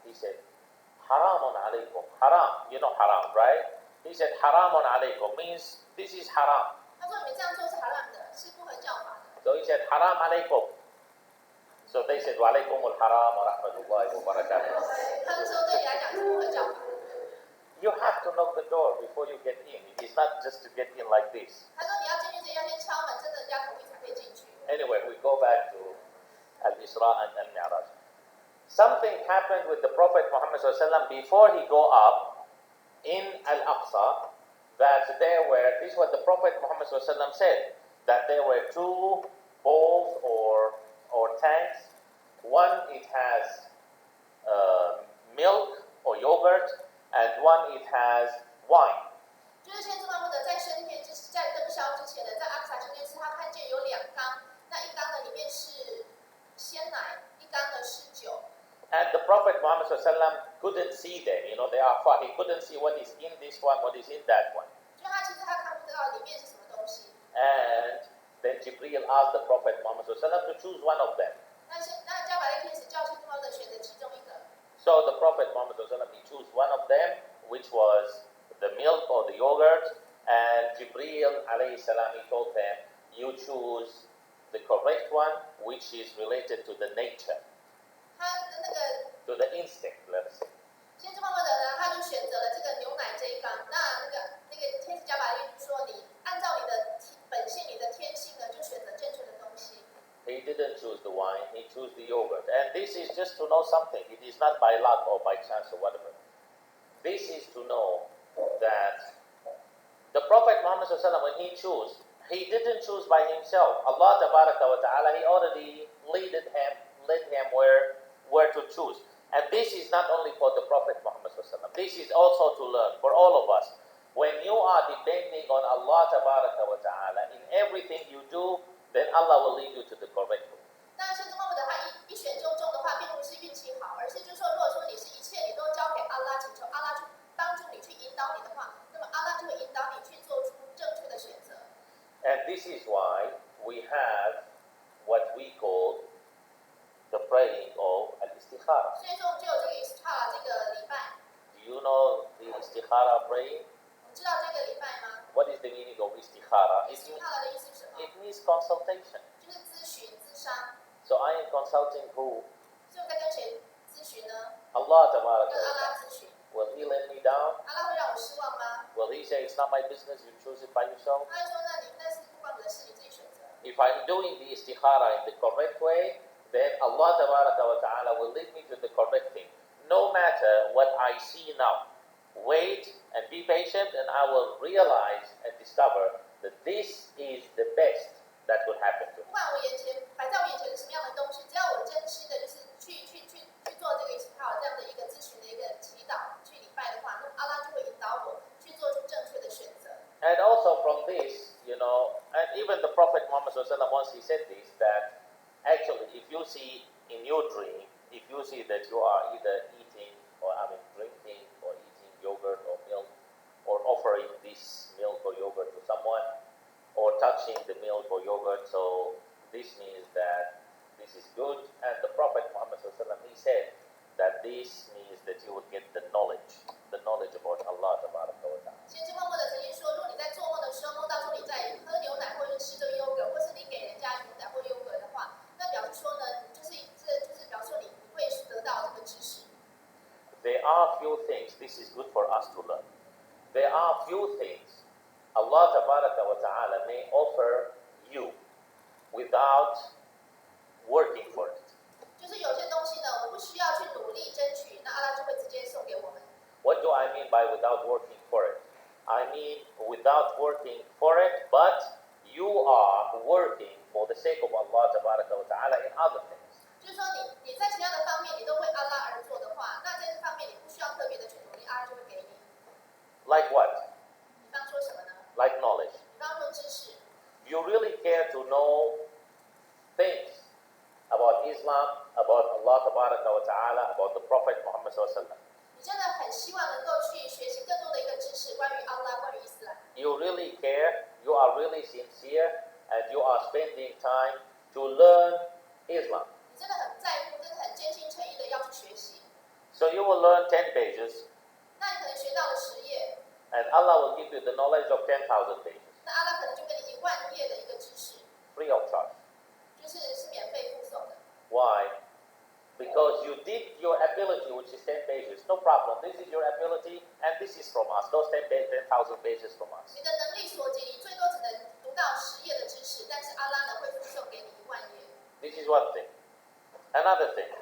He said, Haramun alaykum. Haram. You know haram, right? He said, Haramun alaykum means this is haram. 他说你们这样做是haram的，是不合教法的。 So he said, Haram alaykum. So they said, Wa alaykum al-haram wa rahmatullahi wa barakatuh. 他就说对你来讲是不合教法的。 You have to knock the door before you get in. It is not just to get in like this. 他说你要进去之前要先敲门，征得人家同意才可以进去。 Anyway, we go back to Al-Israa and Al-Myrag. Something happened with the Prophet Muhammad SAW before he go up in Al-Aqsa, that this is what the Prophet Muhammad SAW said, that there were 2 bowls or tanks. One, it has milk or yogurt, and one it has wine. 就是先知穆罕默德在升天之在登霄之前呢，在阿克萨清真寺，他看见有2缸，那一缸呢里面是鲜奶，一缸呢是酒。And the Prophet Muhammad couldn't see them. They are far. He couldn't see what is in this one, what is in that one. 就他其实他看不到里面是什么东西。And then Jibreel asked the Prophet Muhammad to choose one of them. 那加百列天使叫先知穆罕默德选择其中一个。So the Prophet Muhammad he chose one of them, which was the milk or the yogurt. And Jibreel alayhi salam, he told them, you choose the correct one, which is related to the nature, to the instinct, let's say. 先知穆罕默德呢，他就选择了这个牛奶这一缸。那个天使加百列就说，你按照你的本性、你的天性呢，就选择正确的东西。He didn't choose the wine, he chose the yogurt. And this is just to know something. It is not by luck or by chance or whatever. This is to know that the Prophet Muhammad when he chose, he didn't choose by himself. Allah Ta'ala, he already led him where to choose. And this is not only for the Prophet Muhammad, this is also to learn for all of us. When you are depending on Allah Ta'ala in everything you do, then Allah will lead you to the correct way. 那先知穆罕默德他一选就中的话，并不是运气好，而是就是说，如果说你是一切你都交给阿拉，请求阿拉去帮助你去引导你的话，那么阿拉就会引导你去做出正确的选择。And this is why we have what we call the praying of Al-Istikhara. 所以说，我们就有这个 Israa 这个礼拜。Do you know the Istikhara praying? 我们知道这个礼拜吗 What is the meaning of Istikhara?？Israa 的意思是什么？ It means consultation. 就是咨询、咨商。So I am consulting who? 所以我在跟谁咨询呢？ Allah 跟 Ta'ala. 阿拉咨询。Will He let me down? 阿拉会让我失望吗？ Will He say it's not my business, you choose it by yourself? 他会说，那是不关我的事，你自己选择。 If I'm doing the Istikhara in the correct way, then Allah Ta'ala will lead me to the correct thing. No matter what I see now. Wait and be patient, and I will realize and discover that this is the best that could happen to me. 不管我眼前摆在我眼前是什么样的东西，只要我真心的，就是去做这个Israa这样的一个咨询的一个祈祷，去礼拜的话，那么阿拉就会引导我去做出正确的选择。And also from this, and even the Prophet Muhammad once he said this, that actually if you see in your dream, if you see that you are either eating or drinking or eating yogurt or milk, or offering this milk or yogurt to someone, or touching the milk or yogurt, so this means that this is good. And the Prophet Muhammad he said that this means that you will get the knowledge about Allah Ta'ala. 先知穆罕默德曾经说，如果你在做梦的时候梦到说你在喝牛奶，或者是吃这个优格，或是你给人家牛奶或优格的话，那表示说呢，就是表示说你会得到这个知识。There are few things, this is good for us to learn. There are few things Allah Ta'ala may offer you without working for it. 就是有些东西呢，我们不需要去努力争取，那阿拉就会直接送给我们。What do I mean by without working for it? I mean without working for it, but you are working for the sake of Allah Ta'ala in other things. 就是说你在其他的方面你都为阿拉而做的话，那在这方面你不需要特别的去努力，阿拉就会给你。Like what? 比方说什么呢？ Like knowledge. 比方说知识。You really care to know things about Islam, about Allah Ta'ala, about the Prophet Muhammad Sallallahu. 你真的很希望能够去学习更多的一个知识，关于阿拉，关于伊斯兰。You really care, you are really sincere, and you are spending time to learn Islam. 你真的很在乎，真的很真心诚意的要去学习。So you will learn 10 pages, 那你可能学到了10页， and Allah will give you the knowledge of 10,000 pages, 那阿拉可能就给你10000页的一个知识， free of charge. 是免费附送的。 Why? Because you did your ability, which is 10 pages. No problem. This is your ability, and this is from us. Those 10,000 pages from us. 你的能力所及，你最多只能读到10页的知识，但是阿拉呢会附送给你10000页。 This is one thing. Another thing,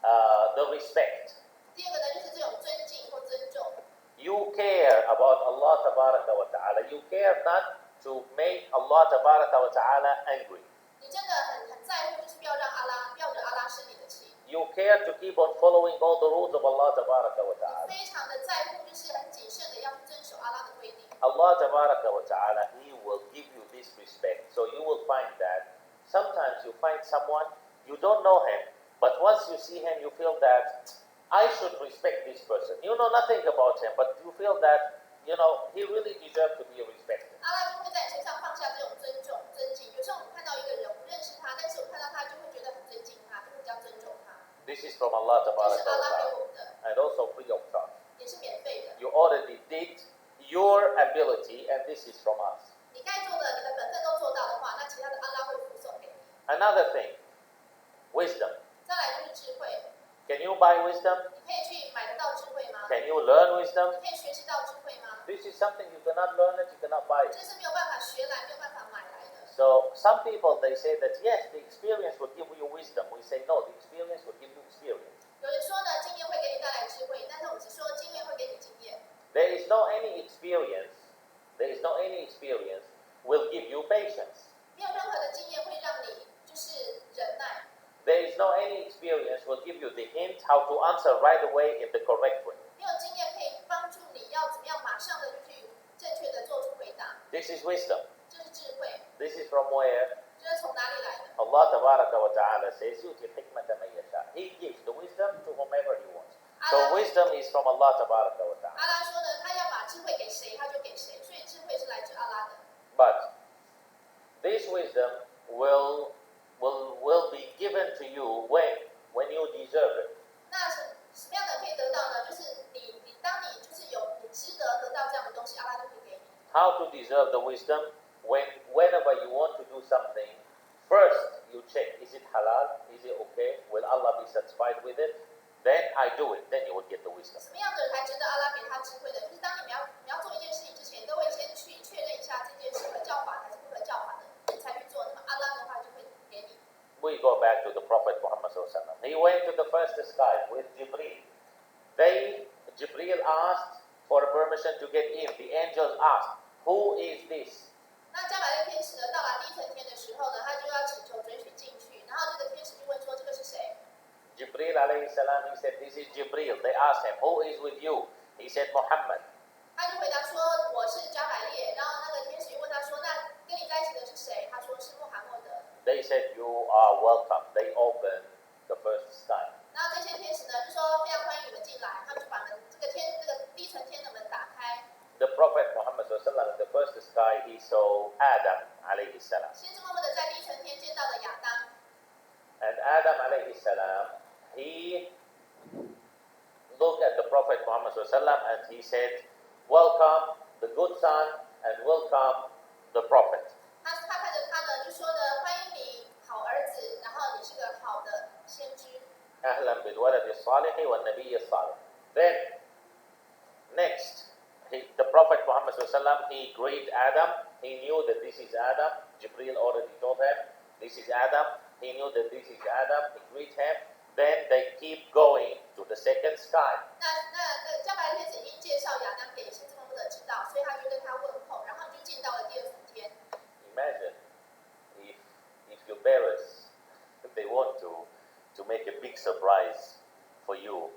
the respect. 第二个呢就是这种尊敬或尊重。 You care about Allah Ta'ala. You care not to make Allah Ta'ala angry. 你真的很在乎，就是不要惹阿拉生你的气。You care to keep on following all the rules of Allah Tabaraka wa 你 Ta'ala. 非常的在乎，就是很谨慎的要去遵守阿拉的规定。Allah Tabaraka wa Ta'ala, He will give you this respect. So you will find that sometimes you find someone, you don't know him, but once you see him, you feel that I should respect this person. You know nothing about him, but you feel that, he really deserves to be respected. 阿拉就会在你身上放下这种尊重、尊敬。有时候我们看到一个人，不认识他，但是我看到他就会觉得很尊敬他，就会比较尊重他。This is from Allah 这 Tabaraka 是阿 wa 拉给 Ta'ala, 我们的， and also free of charge. 也是免费的。 You already did your ability, and this is from us. 你该做的，你的本分都做到的话，那其他的阿拉会附送给你。 Another thing, wisdom. 再来就是智慧， Can you buy wisdom? 你可以去买得到智慧吗？ Can you learn wisdom? 你可以学习到智慧吗？ This is something you cannot learn it, you cannot buy 这 it. 是没有办法学来，没有办法买来的。 So some people they say that yes, the experience will give you wisdom. We say no, the experience will give you experience. 有人说呢，经验会给你带来智慧，但是我们只说经验会给你经验。There is no any experience will give you patience. 没有任何的经验会让你就是忍耐， There is no any experience will give you the hint how to answer right away in the correct way. 没有经验可以帮助你要怎么样马上的就去正确的做出回答， This is wisdom. 这是智慧， This is from where? 这是从哪里来的？ Allah Tabaraka wa Ta'ala says, "Yuti hikmata man yasha." He gives the wisdom to whomever He wants. So wisdom is from Allah Tabaraka wa Ta'ala. 阿拉说呢，他要把智慧给谁，他就给谁，所以智慧是来自阿拉的。 But this wisdom will be given to you when you deserve it. 那什么样的可以得到呢？就是当你就是你值得得到这样的东西，阿拉就会给你。 How to deserve the wisdom? Whenever you want to do something, first you check, is it halal? Is it okay? Will Allah be satisfied with it? Then I do it. Then you will get the wisdom. 什么样的人才值得阿拉给他智慧的？就是当你要做一件事情之前，都会先去确认一下这件事合教法还是不合教法的，你才去做。那么阿拉的话就会给你。 We go back to the Prophet Muhammad Sallallahu Alaihi Wasallam. He went to the first sky with Jibreel. Jibreel asked for permission to get in. The angels asked, "Who is this?" 那加百列天使呢，到达第一层天的时候呢，他就要请求准许进去，然后这个天使就问说：“这个是谁 Jibreel alayhi salam, he said, "This is Jibreel." They asked him, "Who is with you?" He said, "Muhammad." 他就回答说：“我是加百列。”然后那个天使又问他说：“那跟你在一起的是谁？”他说：“是穆罕默德。” They said, "You are welcome." They opened the first sky. 然后这些天使呢就说：“非常欢迎你们进来。”他们就把这个第一层天的门打开。 The Prophet Muhammad Sallallahu Alaihi Wasallam, in the first sky, he saw Adam alayhi salam. 先知默默的在第一层天见到了亚当。 And Adam alayhi salam, he looked at the Prophet Muhammad Sallallahu Alaihi Wasallam and he said, "Welcome the good son and welcome the Prophet." 他看着他呢，就说呢：“欢迎你，好儿子，然后你是个好的先知。” أهلا بالولد الصالح والنبي الصالح. Then, next, the Prophet Muhammad Sallallahu Alaihi Wasallam, he greeted Adam. He knew that this is Adam. Jibreel already told him, this is Adam. He knew that this is Adam. He greeted him. Then they keep going to the second sky. 那加百列天使已经介绍亚当给先知默默的知道，所以他就跟他问候，然后就进到了第二层天。 Imagine if your parents, if they want to make a big surprise for you,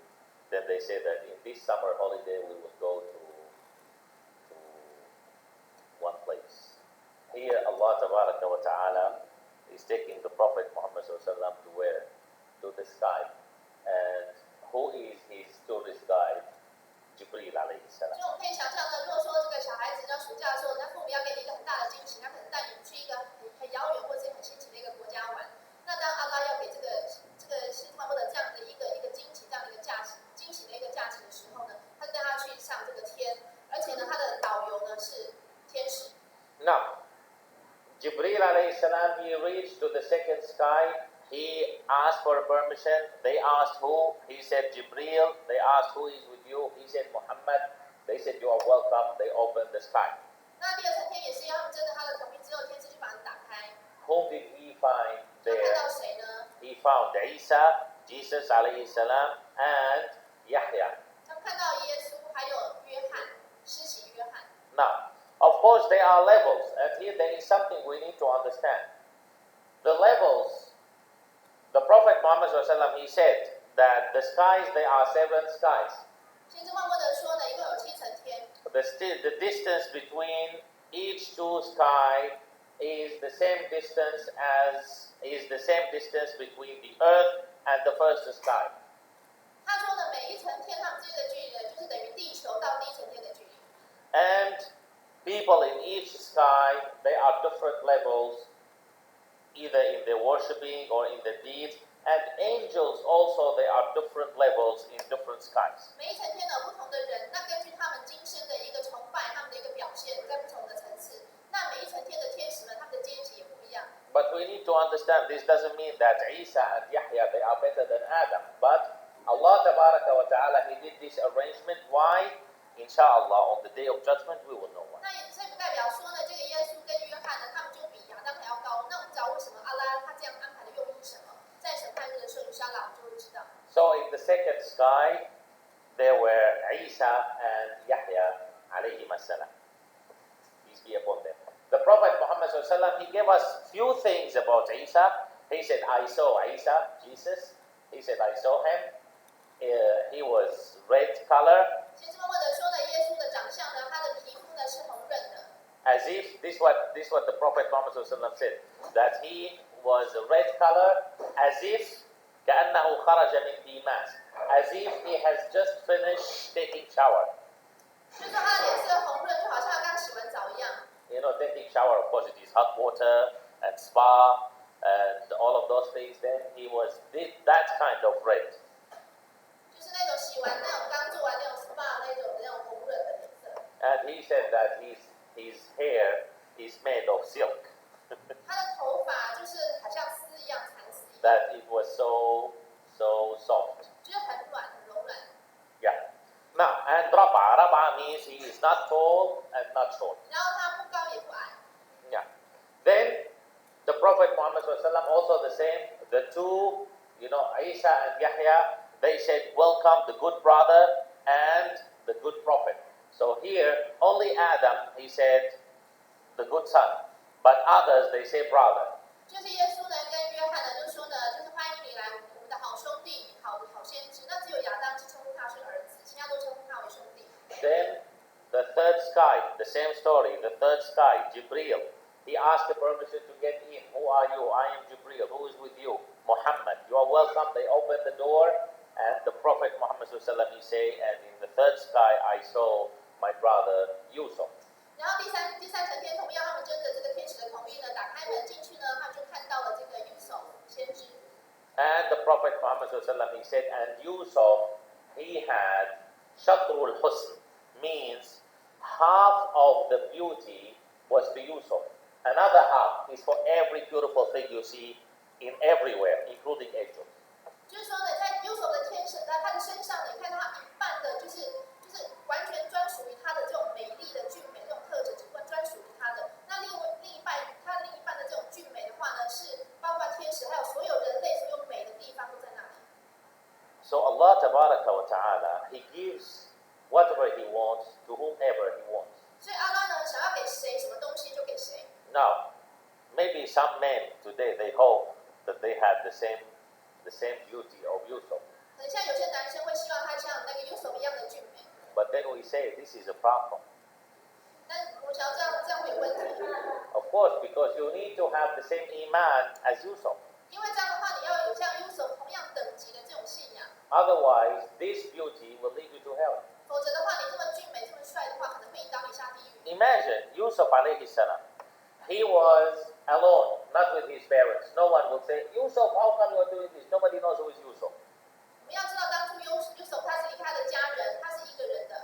then they say that in this summer holiday we will go to one place. Here Allah Tabaraka wa Ta'ala is taking the Prophet Muhammad Sallallahu Alaihi Wasallam to where? To the sky. And who is his tourist guide? Jibreel alayhi salam. 所以我们可以想象呢，如果说这个小孩子到暑假的时候，那父母要给你一个很大的惊喜，他可能带你去一个很遥远或者很新奇的一个国家玩。那当阿拉要给这个先知默默的这样的一个惊喜，这样的一个惊喜的一个假期的时候呢，他就带他去上这个天，而且呢，他的导游呢是天使。 Now, Jibreel alayhi salam, he reached to the second sky. He asked for permission. They asked who? He said Jibreel. They asked who is with you? He said Muhammad. They said you are welcome. They opened the sky. 那第二层天也是一样，他们真的他的同名之后，天使就把门打开。 Whom did he find 他看 there? 到谁呢？ He found Isa, Jesus alayhi salam, and Yahya. 他们看到耶稣，还有约翰，施洗约翰。 Now, of course, there are levels, and here there is something we need to understand. The levels, the Prophet Muhammad sallallahu alaihi wasallam, he said that the skies, there are 7 skies. 先知穆罕默德说呢，一共有7层天。The distance between each 2 sky is the same distance between the earth and the first sky. 他说呢，每一层天他们之间的距离呢，就是等于地球到第一层天的距离。And people in each sky, they are different levels, either in their worshiping or in their deeds. And angels also, they are different levels in different skies. 每一层天有不同的人，那根据他们今生的一个崇拜，他们的一个表现，在不同的层次。那每一层天的天使们，他们的阶级也不一样。But we need to understand this doesn't mean that Isa and Yahya, they are better than Adam. But Allah Tabaraka wa Ta'ala, He did this arrangement. Why? Inshallah, on the day of judgment, we will know why. 那所以不代表说呢，这个耶稣跟约翰呢，他们就比亚当还要高。那我们知道为什么阿拉他这样安排的用意是什么？在审判日的时候，inshallah我们就会知道。So in the second sky, there were Isa and Yahya alayhim as-salam. Peace be upon them. The Prophet Muhammad sallallahu alaihi wasallam, he gave us few things about Isa. He said, I saw Isa, Jesus. He said, I saw him. He was red color. 先知穆罕默德说呢，耶稣的长相呢，他的皮肤呢是红润的。As if this what the Prophet Muhammad sallallahu alaihi wasallam said, that he was a red color, as if كأنه خرج من ديماس, as if he has just finished taking shower. 就是说他的脸色红润，就好像他刚洗完澡一样。You know, taking shower, of course, it is hot water and spa and all of those things. Then he was that kind of red. 就是那种洗完那种刚做完那种 SPA 那种红润的颜色。And he said that his hair is made of silk. 他的头发就是好像丝一样，蚕丝一样。That it was so soft. 就是很软，很柔软。Yeah. Now, and Rafa means he is not tall and not short. 然后他不高也不矮。Yeah. Then the Prophet Muhammad SAW also the same. The two, Isa and Yahya, they said, welcome the good brother and the good prophet. So here, only Adam, he said, the good son. But others, they say brother. 就是耶稣呢跟约翰呢就说呢，就是欢迎你来我们的好兄弟、好先知。那只有亚当是称呼他是儿子，其他都称呼他为兄弟。Then the third sky, the same story, the third sky, Jibreel. He asked the permission to get in. Who are you? I am Jibreel. Who is with you? Muhammad. You are welcome. They opened the door, and the Prophet Muhammad sallallahu he say, and in the third sky I saw my brother Yusuf. 然后第三层天同样，他们跟着这个天使的同意呢，打开门进去呢，他们就看到了这个Yusuf先知。And the Prophet Muhammad sallallahu he said, and Yusuf, he had shatrul husn, means half of the beauty was to Yusuf. Another half is for every beautiful thing you see in everywhere, including angels. 就是说呢，在Yusuf的天身，他的身上呢，你看到他一半的，就是完全专属于他的这种美丽的俊美这种特质，只专属于他的。那另一半的这种俊美的话呢，是包括天使，还有所有人类所有美的地方都在那里。So Allah Tabaraka wa Ta'ala, He gives whatever He wants to whomever He wants. 所以阿拉呢，想要给谁什么东西就给谁。Now, maybe some men today they hope that they have the same beauty of Yusuf. 可能像有些男生会希望他像那个Yusuf一样的俊美。But then we say this is a problem. 但我想要这样会有问题。Of course, because you need to have the same iman as Yusuf. 因为这样的话，你要有像Yusuf同样等级的这种信仰。Otherwise, this beauty will lead you to hell. 否则的话，你这么俊美、这么帅的话，可能会引导你下地狱。Imagine Yusuf alayhi salam. He was alone, not with his parents. No one will say, Yusuf, how come you are doing this? Nobody knows who is Yusuf. 我们要知道，当初Yusuf他是离开了家人，他是一个人的。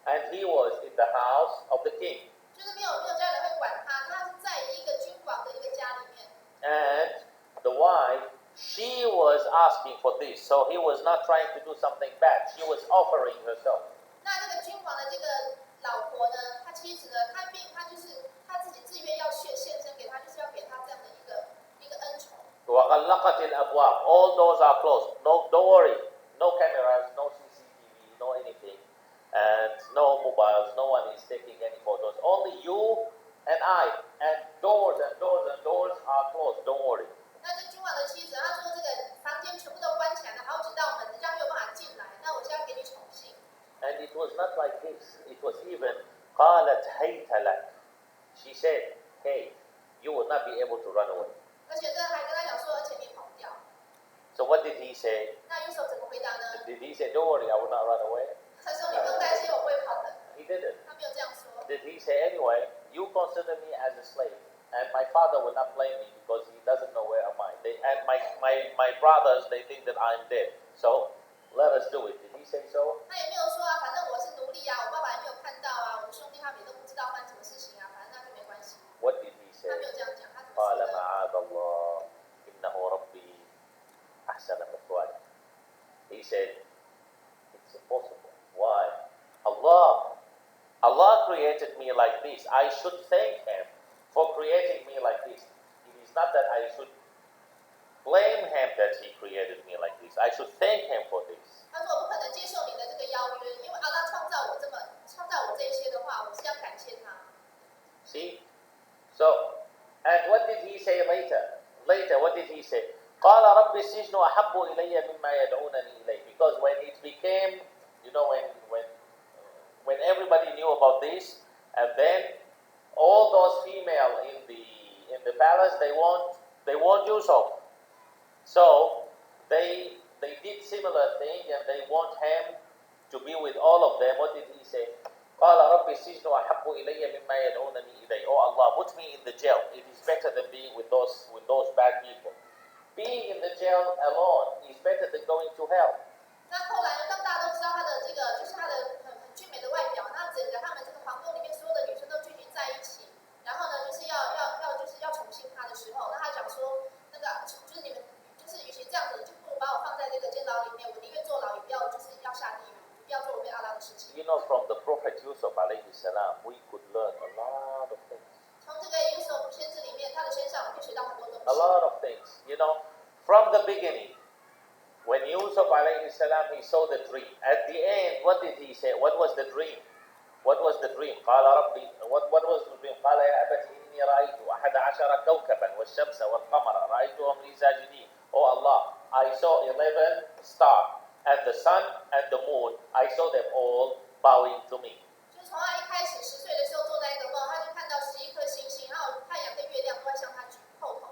And he was in the house of the king. 就是没有家人会管他，他是在一个君王的一个家里面。And the wife, she was asking for this, so he was not trying to do something bad. She was offering herself. 那这个君王的这个老婆呢，他妻子呢，他就是他自己自愿要献身给他，就是要给他这样的一个恩宠。وغلقت الأبواب. All doors are closed. No, don't worry. No cameras, no CCTV, no anything, and no mobiles. No one is taking any photos. Only you and I. And doors and doors and doors are closed. Don't worry. 那这君王的妻子，他说这个房间全部都关起来了，好几道门，让 قالت هيت لك. She said, hey, you will not be able to run away. 而且这还跟他讲说，而且你跑不掉。So what did he say? 那 Yusuf 怎么回答呢？ Did he say, don't worry, I will not run away? 他说你不用担心，我不会跑的。He didn't. 他没有这样说。Did he say, anyway, you consider me as a slave, and my father will not blame me because he doesn't know where am I. And my brothers, they think that I'm dead. So let us do it. Did he say so? 他也没有说啊，反正我是奴隶啊，我爸爸也没有看到啊，我们兄弟他们也都不知道发生什么事情啊，反正那就没关系。What did he say? 他没有这样讲，他怎么 قال 说呢？ معاذ الله إنه ربي أحسن مثواي. He said, it's impossible. Why? Allah created me like this. I should thank Him for creating me like this. It is not that I should blame Him that He created me like this. I should thank Him for this. 他说我不可能接受你的这个邀约，因为阿拉创造我这一些的话，我是要感谢他。 See? So, and what did He say later? Later, what did He say? قال رب السجن أحب إلي مما يدعونني إليه. Because when it became, you know, when everybody knew about this, and then all those female in the palace, they want Yusuf. So they did similar thing, and they want him to be with all of them. What did he say? قال رب السجن أحب إلي مما يدعونني إليه. Oh Allah, put me in the jail. It is better than being with those bad people. Being in the jail alone is better than going to hell. 那后来呢，当大家都知道他的这个，就是他的很俊美的外表，那整个他们这个皇宫里面所有的女生都聚集在一起，然后呢，就是要宠幸他的时候，那他讲说，那个就是你们，就是与其这样子，就不如把我放在这个监牢里面，我宁愿坐牢，也不要就是要下地狱，不要做违背阿拉的事情。You know, from the Prophet Yusuf alayhi salam, we could learn a lot of things. 从这个Yusuf先知里面，他的身上我们可以学到很多东西。A lot of things. You know, from the beginning, when Yusuf alayhi salam, he saw the dream. At the end, what did he say? What was the dream? What was the dream? قال ربي, what was the dream? قال يا أبت إني رأيت 11 كوكبا والشمس والقمر رأيتهم لي ساجدين. Oh Allah, I saw 11 stars, and the sun and the moon, I saw them all bowing to me. 就从他一开始10岁的时候做在一个梦，他就看到11颗星星，还有太阳跟月亮都在向他举后头。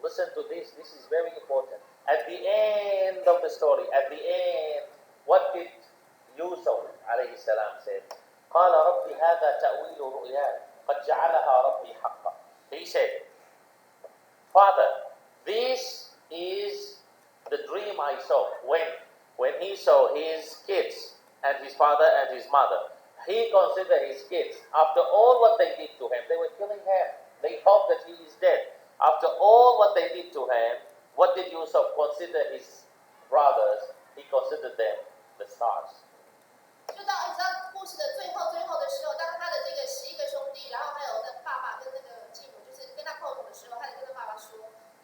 Listen to this. This is very important. At the end of the story, at the end, what did Yusuf alayhi salam say? قال رب هذا تأويل رؤياي قد جعلها ربي حقا. He said, Father, this is the dream I saw. When he saw his kids and his father and his mother, he considered his kids, after all what they did to him, they were killing him. They hoped that he is dead. After all what they did to him, what did Yusuf consider his brothers? He considered them the stars. 就到你知道故事的最后的时候，当他的这个11个兄弟，然后还有他爸爸跟那个继母，就是跟他叩头的时候，他就跟他爸爸说，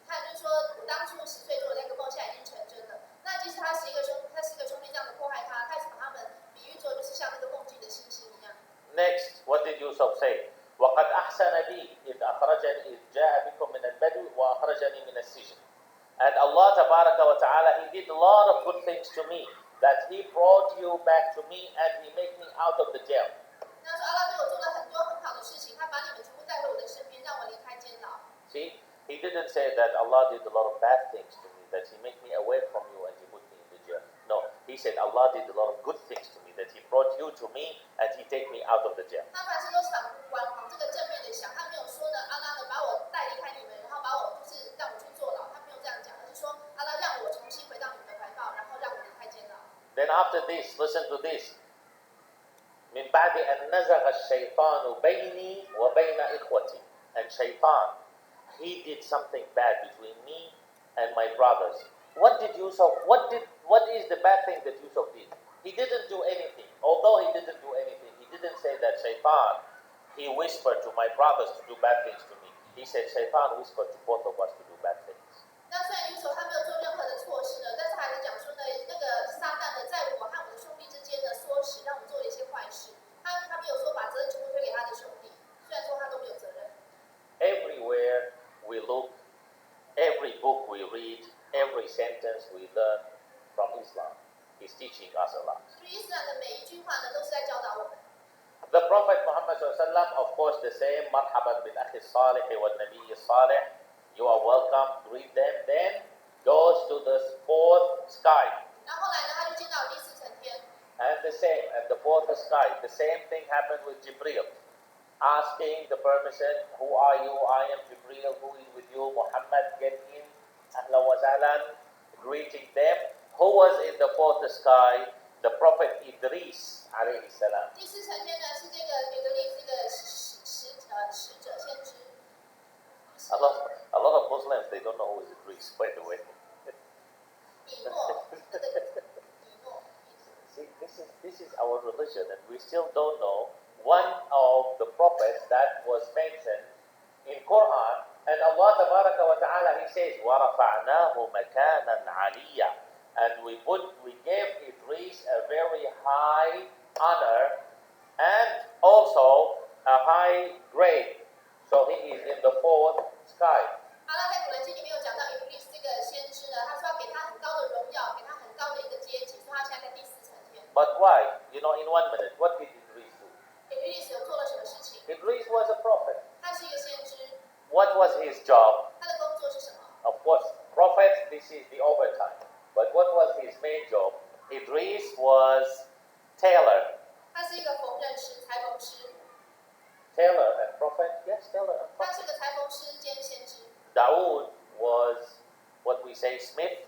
他就说我当初10岁做的那个梦，现在已经成真了。那即使他11个兄弟这样子迫害他，他也是把他们比喻作就是像那个梦境的星星一样。Next, what did Yusuf say? وقد أحسن بي إذ جاء بكم من البدو وأخرجني من السجن. And Allah Tabaraka wa Ta'ala, He did a lot of good things to me. That He brought you back to me and He made me out of the jail. 那说阿拉对我做了很多很好的事情，他把你们全部带回我的身边，让我离开监牢。See, He didn't say that Allah did a lot of bad things to me, that He made me away from you and He put me in the jail. No, He said Allah did a lot of good things to me, that He brought you to me and He take me out of the jail. 他凡事都是往这个正面的想，他没有说呢，阿拉呢把我带离开你们，然后把我就是让我去坐牢，他没有这样讲，而是说阿拉让我重新回到你们的怀抱，然后让我离开监牢。Then after this, listen to this. من بعد أن نزغ الشيطان بيني وبين إخوتي. And Shaitan, he did something bad between me and my brothers. What is the bad thing that Yusuf did? He didn't do anything. Although he didn't do anything, he didn't say that Shaitan, he whispered to my brothers to do bad things to me. He said Shaitan whispered to both of us to do bad things. 那虽然Yusuf他没有做任何的错事呢，但是还是讲说呢，那个撒旦呢，在我和我的兄弟之间呢唆使，让我们做了一些坏事。他没有说把责任全部推给他的兄弟，虽然说他都没有责任。Everywhere we look, every book we read, every sentence we learn from Islam is teaching us a lot. 所以伊斯兰的每一句话呢，都是在教导我们。the Prophet Muhammad sallallahu of course the same, marhaban bil akhi salih wal nabiy salih, you are welcome, greet them, then goes to the fourth sky. 然后后来呢，他就进到第四层天。And the same, at the fourth sky, the same thing happened with Jibreel. Asking the permission, who are you? I am Jibreel, who is with you? Muhammad, get in, ahlan wa sahlan, greeting them. Who was in the fourth sky? The Prophet Idris, alayhi salam. 第四层天呢是这个彼得利这个使者先知。A lot of Muslims, they don't know who is Idris, by the way. 以诺，以诺。See, this is our religion, and we still don't know one of the prophets that was mentioned in Quran, and Allah tabaraka wa ta'ala, He says, وَرَفَعْنَاهُ مَكَانًا عَلِيًّا, and we gave Idris a very high honor and also a high grade, so he is in the fourth sky. 好了，在古兰经里面有讲到以利斯这个先知呢，他说要给他很高的荣耀，给他很高的一个阶级，所以他现在在第四层天。But why? You know, in 1 minute, what did Idris do? 以利斯有做了什么事情？ Idris was a prophet. 他是一个先知， What was his job? 他的工作是什么？ Of course, prophet, this is the overtime. But what was his main job? Idris was tailor. 他是一个缝纫师、裁缝师。Tailor and prophet? Yes, tailor and 他是 prophet. 个裁缝师兼先知。 Dawood was what we say smith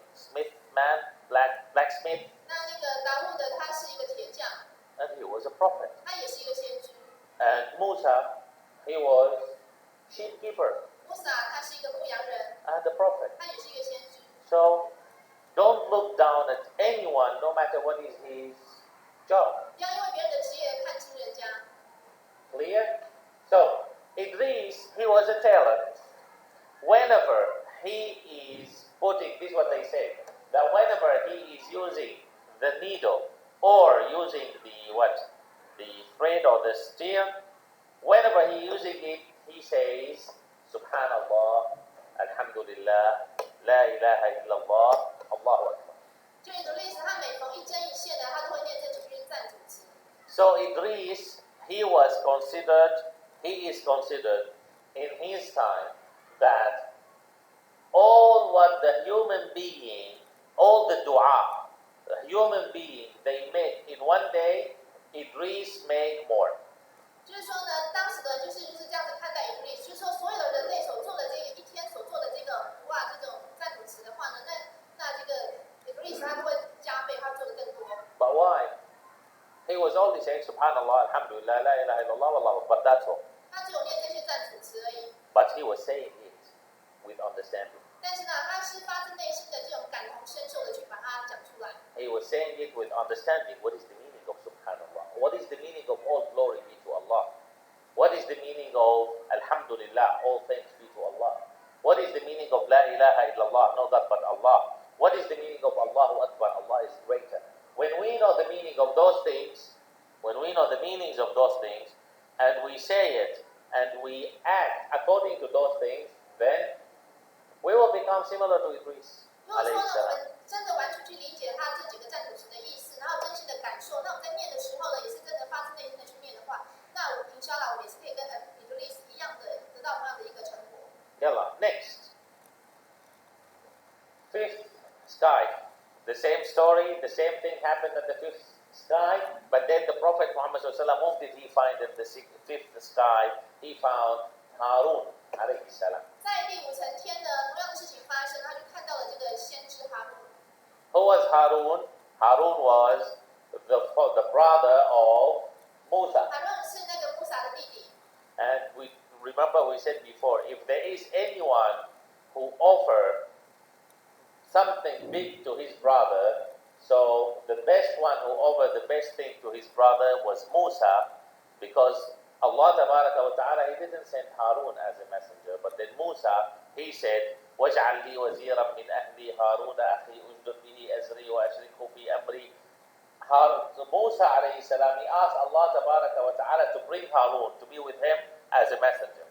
man, blacksmith, 那个达悟的他是一个铁匠， and he was a prophet. 他也是一个先知。 And Musa, he was sheepkeeper 穆萨他是一个牧羊人， and a prophet. 他也是一个先知。 So don't look down at anyone, no matter what is his job. 不要因为别人的职业看轻人家。 Clear? So Idris, he was a tailor. Whenever he is putting, this is what they say, that whenever he is using the needle or using the thread or the steel, whenever he using it, he says, Subhanallah, Alhamdulillah, La ilaha illallah, Allahu Akbar. 就以德利斯，他每逢一针一线的，他都会念这几句赞主词。 So Idris, he is considered in his time that all what the human being, all the dua, the human being, they make in one day, Idris made more. 就是说呢，当时的就是这样子看待以利斯，就是说所有的人类所做的这一天所做的这个这种赞主词的话呢，那这个以利斯他都会加倍，他做的更多。 But why? He was only saying Subhanallah, Alhamdulillah, La ilaha illallah, Wallahu Akbar, that's all. 他只有念这些赞主词而已。 But he was saying it with understanding. 但是呢，他是发自内心的这种感同身受的去把它讲出来。 He was saying it with understanding. What is the meaning of Subhanallah? What is the meaning of all glory be to Allah? What is the meaning of Alhamdulillah, all thanks be to Allah? What is the meaning of La ilaha illallah, no God but Allah? What is the meaning of Allahu Akbar, Allah is greater? When we know the meaning of those things, and we say it, and we act according to those things, then we will become similar to Idris. 如果说呢，我们真的完全去理解他这几个赞主词的意思，然后真心的感受，那我们在念的时候呢，也是真的发自内心的去念的话，那我们inshallah我们也是可以跟以德利斯一样的得到同样的一个成果。 Yalla, next. Fifth sky. The same story, the same thing happened at the fifth sky, but then the Prophet Muhammad sallallahu whom did he find in the fifth sky? He found Harun alayhi salam. 在第五层天呢，同样的事情发生，他就看到了这个先知哈鲁。 Who was Harun? Harun was the brother of Musa. 哈伦是那个穆萨的弟弟。 And we remember we said before, if there is anyone who offered something big to his brother, so the best one who offered the best thing to his brother was Musa, because Allah Tabaraka wa Ta'ala, He didn't send Harun as a messenger, but then Musa, He said, وَاجْعَلْ لِي وَزِيرًا مِنْ أَهْلِي هَارُونَ أَخِي أُشْدُدْ بِهِ أَزْرِي وَأَشْرِكْهُ فِي أَمْرِي. So Musa alayhi salam, he asked Allah Tabaraka wa Ta'ala to bring Harun to be with him as a messenger.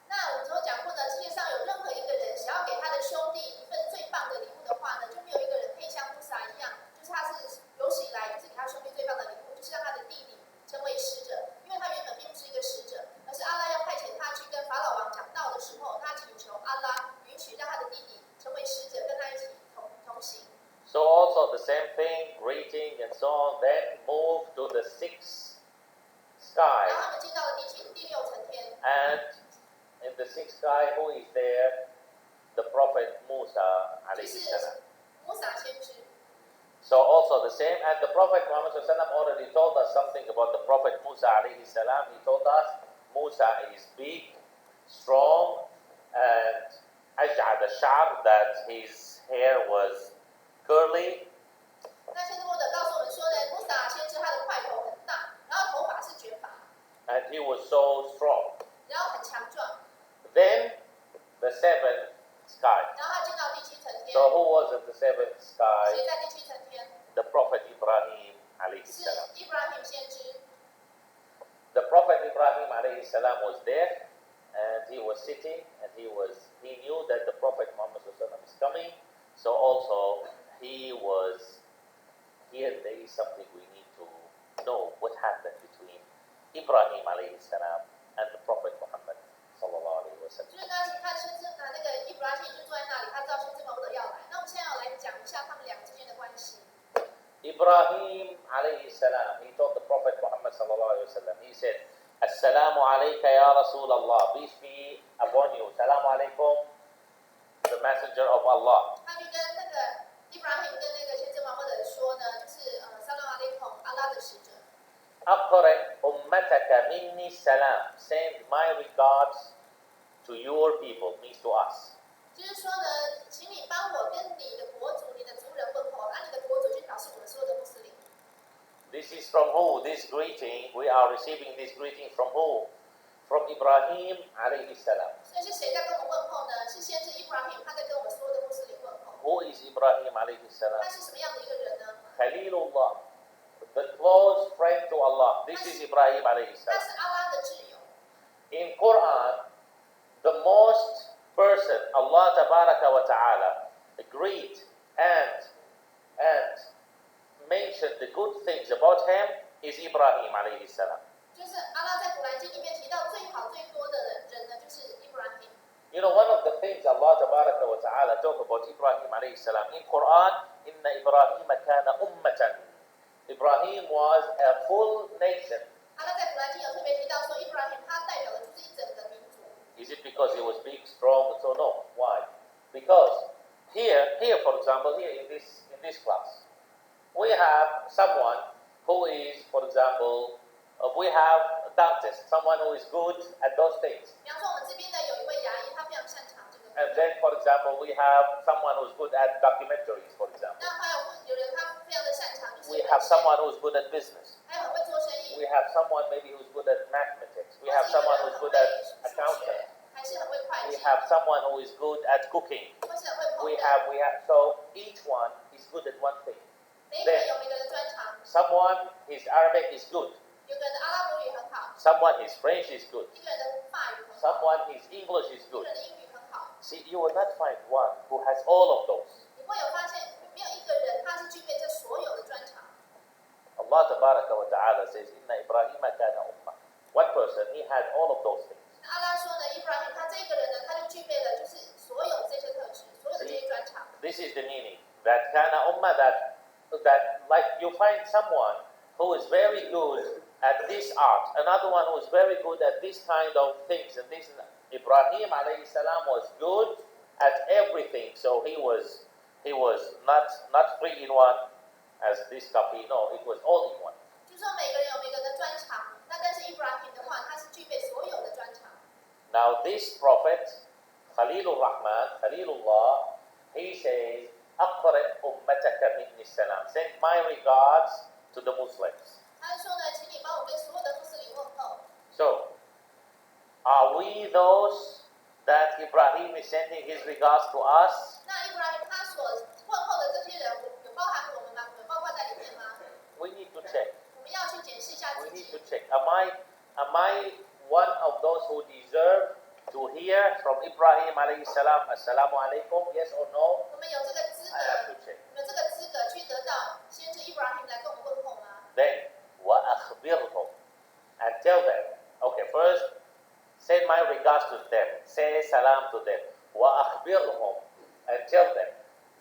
那我们之后讲过呢，世界上有任何一个人想要给他的兄弟一份最棒的礼物的话呢，就没有一个人可以像穆萨一样，就是他是有史以来就是给他兄弟最棒的礼物，就是让他的弟弟成为使者，因为他 also the same thing, greeting and so on. Then move to the sixth sky. 然后他们进到了第六层天。And in the sixth sky, who is there? The Prophet Musa alayhi salam. 穆萨先知。So also the same, and the Prophet Muhammad already told us something about the Prophet Musa alayhi salam. He told us Musa is big, strong, and aj'ad al-sha'r, that his hair was curly. 那先知穆德告诉我们说呢，穆萨先知他的块头很大，然后头发是卷发。And he was so strong. 然后很强壮。Then the seventh sky. 然后他进到第七层天。So who was at the seventh sky? 谁在第七层天？ The Prophet Ibrahim alayhi 是 salam. 伊布拉欣先知。The Prophet Ibrahim alayhi salam was there, and he was sitting, and he knew that the Prophet Muhammad is coming. So also here there is something we need to know what happened between Ibrahim alayhi salam and the Prophet Muhammad sallallahu alayhi wa sallam. 就是当时看先知那个伊布拉欣就坐在那里，他知道先知穆德要来。那我们现在要来讲一下他们俩之间的关系。Ibrahim alayhi salam, he told the Prophet Muhammad sallallahu alayhi wa sallam, he said, Assalamu alayka ya Rasulallah, peace be upon you. Assalamu alaykum, the messenger of Allah. 他就跟那个伊布拉欣跟那个先知穆德说呢，就是萨拉马雷孔阿拉的使者。أقرئ أمتك مني السلام. Send my regards to your people, means to us. 就是说呢，请你帮我跟你的国族、你的族人问候，你的国族就表示我们所有的穆斯林。This is from who? This greeting, we are receiving this greeting from who? From Ibrahim alayhi salam. 所以是谁在跟我们问候呢？是先知伊布拉欣，他在跟我们所有的穆斯林问候。Who is Ibrahim alayhi salam? 他是什么样的一个人呢？ Khalilullah, the close friend to Allah. This is Ibrahim alayhi 他 salam. 是阿拉的挚友。 In Quran, the most person Allah tabaraka wa ta'ala greet and mention the good things about him is Ibrahim alayhi salam. 就是阿拉在古兰经里面提到最好最多的人呢，就是伊布拉欣。You know, one of the things Allah tabaraka wa ta'ala talk about Ibrahim alayhi salam in Quran, inna Ibrahim kana ummatan. Ibrahim was a full nation. 阿拉在古兰经有特别提到说，伊布拉欣他代表的就是一整个民族。Is it because he was big, strong? So no. Why? Because here, for example, here in this class, we have someone who is, for example, we have a dentist, someone who is good at those things. 比方说，我们这边呢有一位牙医，他非常擅长这个。 And then, for example, we have someone who is good at documentaries, for example. 那还有人他非常的擅长，就是 We have someone who is good at business. 还有很会做生意。 We have someone maybe who's good at mathematics. We have someone who's good at accounting. 还是很会会 We 计， have someone who is good at cooking. 或是很会烹 We 饪。 have, so each one is good at one thing. 每一个人有每个人的专长， Someone, his Arabic is good. 有个人的阿拉伯语很好， Someone, his French is good. 一个人的法语很好， Someone, his English is 一个 good. 人的英语很好。 See, you will not find one who has all of those. 你会有发现，没有一个人他是具备这所有的专长。 Allah tabaraka wa ta'ala says, Inna Ibrahim kana ummah. One person, he had all of those things. 那阿拉说呢，伊布拉欣他这个人呢，他就具备了就是所有这些特质，所有的这些专长。 This is the meaning. That kana ummah, that like you find someone who is very good at this art, another one who is very good at this kind of things, and this. Ibrahim alayhi salam was good at everything, so he was not three in one, as this copy. No, it was all in one. 就说每个人有每个人的专长，那但是伊布拉欣的话，他是具备所有的专长。 Now this prophet, Khalilullah, he says, أقرئ أمتك مني السلام. Send my regards to the Muslims. 他就说呢，请你帮我跟所有的穆斯林问候。 So, are we those that Ibrahim is sending his regards to us? 那伊布拉欣他所问候的这些人，有包含我们吗？有包括在里面吗？ We need to check. 我们要去检视一下 We 自 need to 己。 check. Am I one of those who deserve to hear from Ibrahim alayhi salam, Assalamu alaikum, yes or no? 我们有这个资 I have 格， to check. 有这个资格去得到先知伊布拉欣来跟我们问候吗？ Then, وَأَخْبِرْهُمْ, and tell them, okay, first, send my regards to them, say salam to them, وَأَخْبِرْهُمْ, and tell them,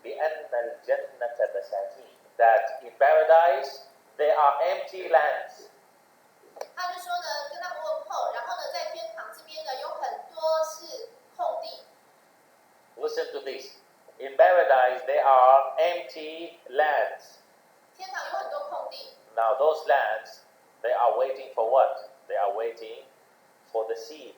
بأن الجنة بساتين. That in paradise there are empty lands. 他就说呢，跟他们问候，然后呢，在天堂这边呢，有很多是空地。Listen to this. In paradise there are empty lands. 天堂有很多空地。Now those lands, they are waiting for what? They are waiting for the seed,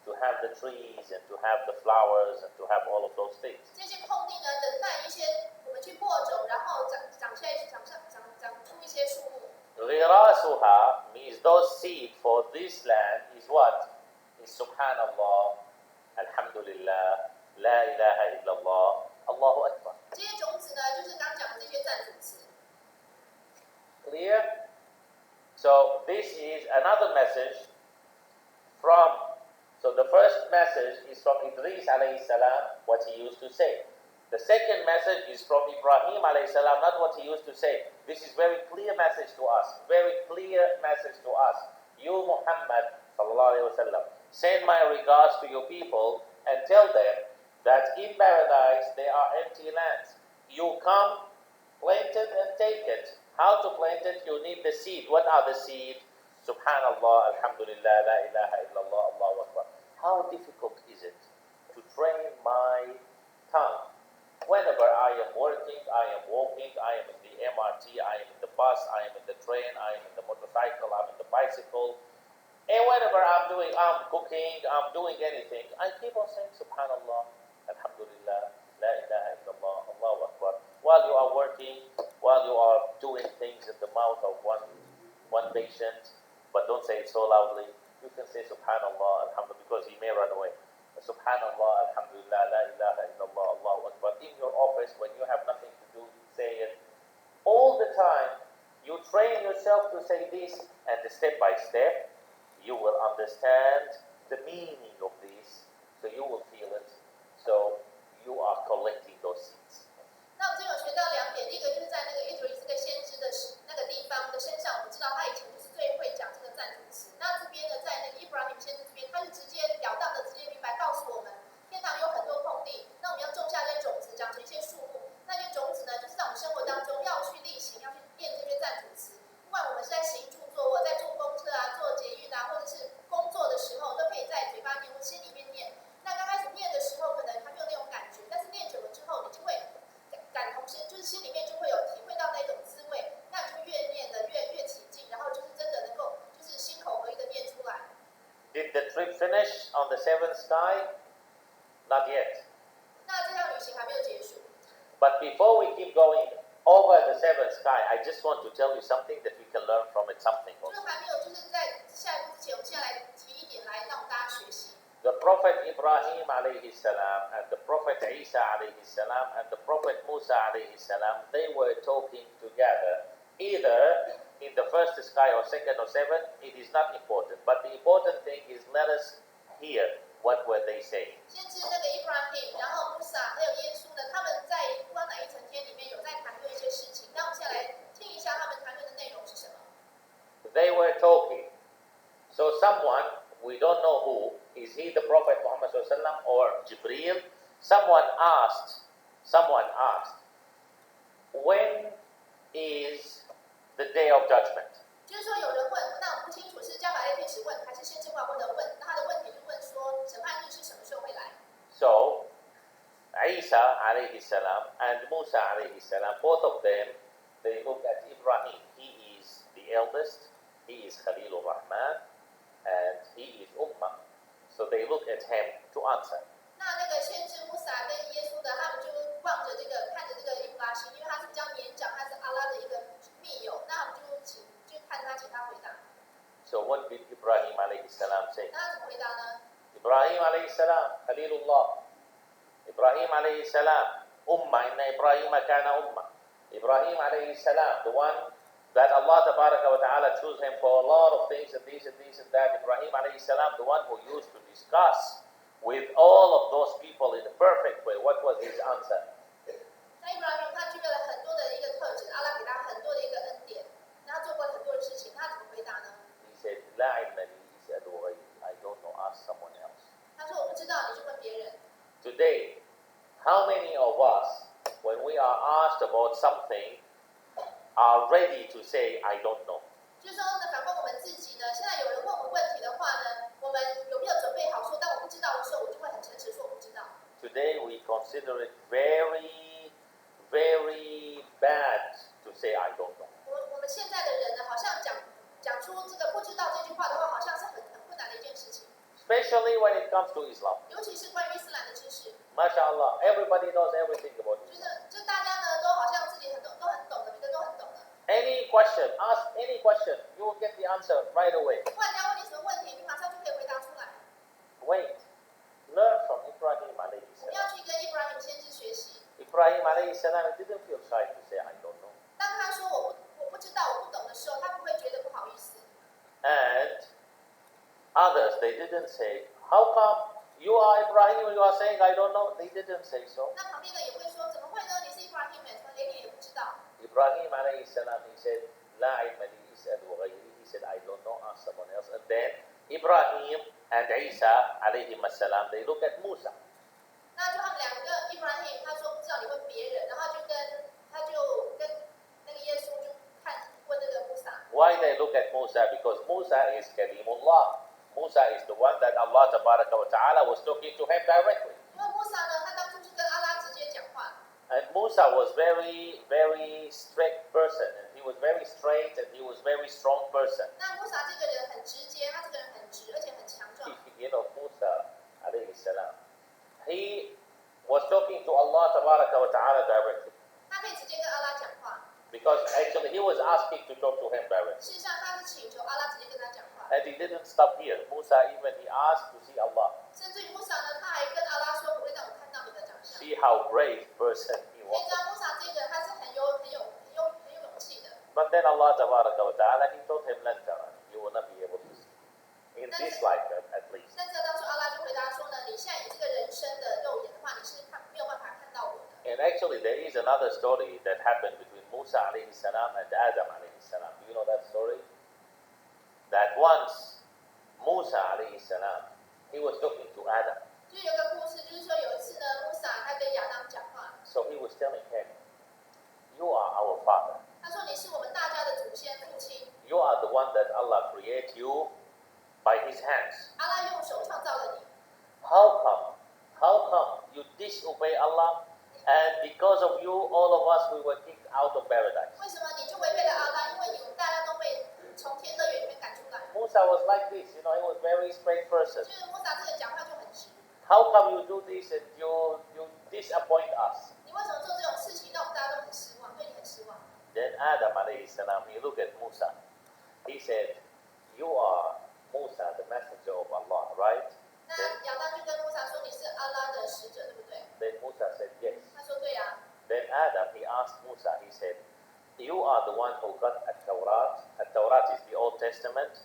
to have the trees and to have the flowers and to have all of those things. 这些空地呢，等待一些我们去播种，然后长出一些树木。غراسها means those seed for this land is what? Is Subhanallah, Alhamdulillah, La ilaha illallah, Allahu Akbar. 这些种子呢，就是刚讲的这些赞主词。Clear? So this is another message from. So the first message is from Idris alayhi salam, what he used to say. The second message is from Ibrahim alayhi salam, not what he used to say. This is very clear message to us. Very clear message to us. You Muhammad sallallahu alayhi wasallam, send my regards to your people and tell them that in paradise there are empty lands. You come, plant it and take it. How to plant it? You need the seed. What are the seed? Subhanallah, Alhamdulillah, La ilaha illallah, Allahu Akbar. How difficult is it to train my tongue? Whenever I am working, I am walking, I am in the MRT, I am in the bus, I am in the train, I am in the motorcycle, I'm in the bicycle. And whenever I'm cooking, I'm doing anything, I keep on saying Subhanallah, Alhamdulillah, La ilaha illallah, Allahu Akbar. While you are working, while you are doing things in the mouth of one patient, but don't say it so loudly. You can say Subhanallah, Alhamdulillah, because he may run away. Subhanallah, Alhamdulillah, La ilaha illallah, Allahu Akbar. In your office, when you have nothing to do, say it. All the time, you train yourself to say this, and step by step, you will understand the meaning of this, so you will feel it. So you are collecting those seeds. 那我们这有学到两点，第一个就是在那个伊德里斯跟先知的那个地方的身上，我们知道他以前就是最会讲这个赞主词。那这边呢，在那个伊布拉希先知这边，他是直截了当的、直接明白告诉我们，天堂有很多空地，那我们要种下这些种子，长成一些树木。那些种子呢，就是在我们生活当中要去例行，要去念这些赞主词。不管我们是在行住坐卧，在坐公车啊、坐捷运啊，或者是工作的时候，都可以在嘴巴念或心里面念。那刚开始念的时候，可能还没有那种感觉，但是念久了之后，你就会感同身，就是心里面就会有体会到那种滋味，那你就越念的越起劲，然后就是真的能够就是心口合一的念出来。Did the trip finish on the seventh sky? Not yet. 那这趟旅行还没有结束。But before we keep going over the seventh sky, I just want to tell you something that we can learn from it. Something 就是还没有，就是在下一步之前，我们先来提一点来让大家学习。The Prophet Ibrahim alayhi salam and the Prophet Isa alayhi salam and the Prophet Musa alayhi salam, they were talking together. Either in the first sky or second or seventh, it is not important. But the important thing is let us hear what were they saying. 先知那个 Ibrahim， 然后 Musa 还有耶稣呢，他们在不知道哪一层天里面有在谈论一些事情。那我们先来听一下他们谈论的内容是什么。They were talking. So someone, we don't know who, is he the Prophet Muhammad or Jibreel? Someone asked, when is the day of judgment? 就是说有人问，那我们不清楚是加百列天使问还是先知穆罕默德问，那他的问题就问说审判日是什么时候会来？ So Isa alayhi salam and Musa alayhi salam, both of them, they look at Ibrahim. He is the eldest, he is Khalilur Rahman, and he is Ummah. So they look at him to answer. 那个先知穆萨跟耶稣的，他们就望着这个，看着这个伊布拉希，因为他是比较年长，他是阿拉的一个密友，那我们就看他，请他回答。So what did Ibrahim alayhi salam say? 那他怎么回答呢？ Ibrahim alayhi salam, Khalilullah. Ibrahim alayhi salam, Ummah, inna Ibrahim kana Ummah. Ibrahim alayhi salam, the one that Allah tabaraka wa ta'ala chose him for a lot of things and this and this and that. Ibrahim alayhi salam, the one who used to discuss with all of those people in a perfect way. What was his answer? 那伊布拉希他具备了很多的一个特质，阿拉给他很多的一个恩典，那他做过很多的事情，他怎么回答呢？ He said, La ilma li is'alu ghayri. I don't know, ask someone else. 他说我不知道，你去问别人。 Today, how many of us, when we are asked about something, are ready to say, I don't know. 就是说呢，反观我们自己呢，现在有人问我们问题的话呢，我们有没有准备好说，当我不知道的时候，我就会很诚实说我不知道。Today we consider it very, very bad to say, I don't know. 我们现在的人呢，好像讲出这个不知道这句话的话，好像是很困难的一件事情。Especially when it comes to Islam. 尤其是关于伊斯兰的知识。MashaAllah, everybody knows everything about it. 就大家呢都好像自己都很懂的，每个都很懂的。Any question, ask any question, you will get the answer right away. 不管人家问你什么问题，你马上就可以回答出来。Wait, learn from Ibrahim alayhi 我们要 salam. 去跟伊布拉欣先知学习。Ibrahim alayhi salam didn't feel shy to say, I don't know. 当他说我不知道我不懂的时候，他不会觉得不好意思。And others, they didn't say, how come you are Ibrahim, you are saying, I don't know? They didn't say so. 那旁边的也会说，怎么会呢？你是伊布拉欣，连你也不知道。Ibrahim alayhi salam, he said, La ilma li is'alu ghayri. He said, I don't know, ask someone else. And then Ibrahim and Isa alayhim salam, they look at Musa. 那就他们两个，伊布拉欣他说不知道你问别人，然后他就跟那个耶稣就问那个穆萨。Why they look at Musa? Because Musa is Kalimullah. Musa is the one that Allah Ta'ala was talking to him directly. 因为穆萨呢，他当初是跟阿拉直接讲话。And Musa was very, very strict person, and he was very straight, and he was very strong person. 那穆萨这个人很直接，他这个人很直，而且很强壮。You know, Musa alayhi salam, he was talking to Allah Ta'ala directly. 他可以直接跟阿拉讲话。Because actually he was asking to talk to him directly. 事实上，他是请求阿拉直接跟他讲话。And he didn't stop here. Musa even he asked to see Allah. 甚至于穆萨呢，他还跟阿拉说：“我会让我看到你的长相。” See how brave person he 可以 was. 知道穆萨这个人他是很有勇气的。But then Allah Ta'ala, he told him, "Lan tara, you will not be able to see. In this lifetime at least." 但是当初阿拉就回答说呢：“你现在以这个人生的肉眼的话，你是没有办法看到我的。” And actually there is another story that happened between Musa alayhi salam and Adam alayhi salam. Do you know that story? That once Musa alayhi salam, he was talking to Adam. 就有个故事，就是说有一次呢，穆萨他跟亚当讲话， So he was telling him, "You are our father. 他说：“你是我们大家的祖先父亲， You are the one that Allah created you by His hands. 阿拉用手创造了你。 How come you disobey Allah, and because of you, all of us we were kicked out of paradise?" 为什么你就违背了阿拉？因为你们大家都被从天乐园里面赶出来。 Musa was like this, he was a very straight person. 就是穆萨这个讲话就很直。 How come you do this and you disappoint us? 你为什么做这种事情，让我们大家都很失望，对你很失望？ Then Adam alayhi salam, he looked at Musa. He said, "You are Musa, the messenger of Allah, right?" 那亚当就跟穆萨说：“你是阿拉的使者，对不对 Then Musa said, "Yes." ？”他说：“对呀。” Then Adam, he asked Musa, he said, "You are the one who got At-Tawrat. At-Tawrat is the Old Testament,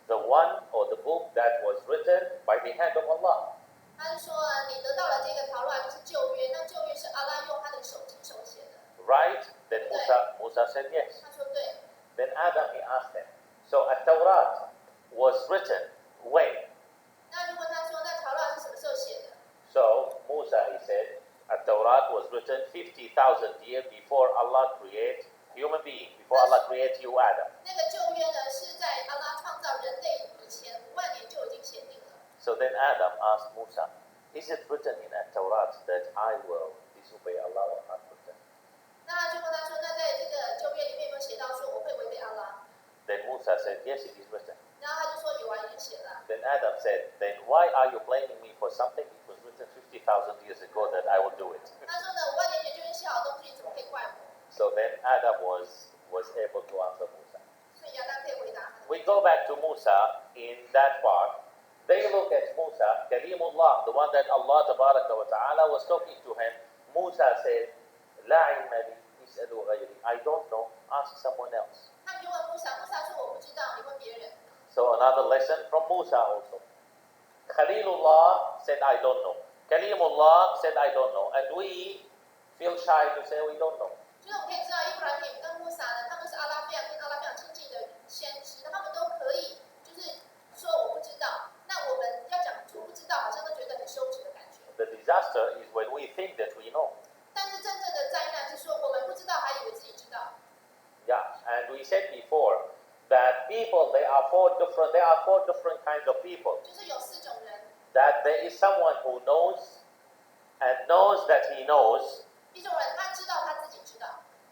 the one or the book that was written by the hand of Allah." 他就说：“你得到了这个条例，就是旧约。那旧约是阿拉用他的手亲手写的。” Right? Then Musa said, "Yes." 他说：“对。” Then Adam, he asked him, "So At-Tawrat was written when?" 那就问他说：“那条例是什么时候写的 So Musa, he said, At-Tawrat was written 50,000 years before Allah created human being, before Allah created you, Adam.？” 那个旧约呢，是在阿拉创造人类以前5万年就已经写定了。 So then Adam asked Musa, "Is it written in At-Tawrat that I will disobey Allah or not written?" 那就问他说：“那在这个旧约里面有没有写到说我会违背阿拉 Then Musa said, "Yes, it is written." 然后他就说：“有啊，已经写了。” Then Adam said, "Then why are you blaming me for something it was written 50,000 years ago that I will do it?" 他说呢，5万年前就已经写好东西，你怎么可以怪我？ So then Adam was able to answer Musa. 所以亚当可以回答他。 We go back to Musa in that part. They look at Musa, Kalimullah, the one that Allah Ta'ala was talking to him. Musa said, "La ilma li, is'alu ghayri." I don't know, ask someone else. 他们就问穆萨，穆萨说：“我不知道，你问别人。” So another lesson from Musa also. Khalilullah said, "I don't know." Kalimullah said, "I don't know." And we feel shy to say we don't know. 就是我们可以知道，伊布拉欣跟穆萨呢，他们是跟阿拉非常亲近的先知，那他们都可以就是说我不知道。那我们要讲出不知道，好像都觉得很羞耻的感觉。 The disaster is when we think that we know. 但是真正的灾难是说， there are four different kinds of people. 就是有4种人。That there is someone who knows and knows that he knows. 一种人他知道他自己知道。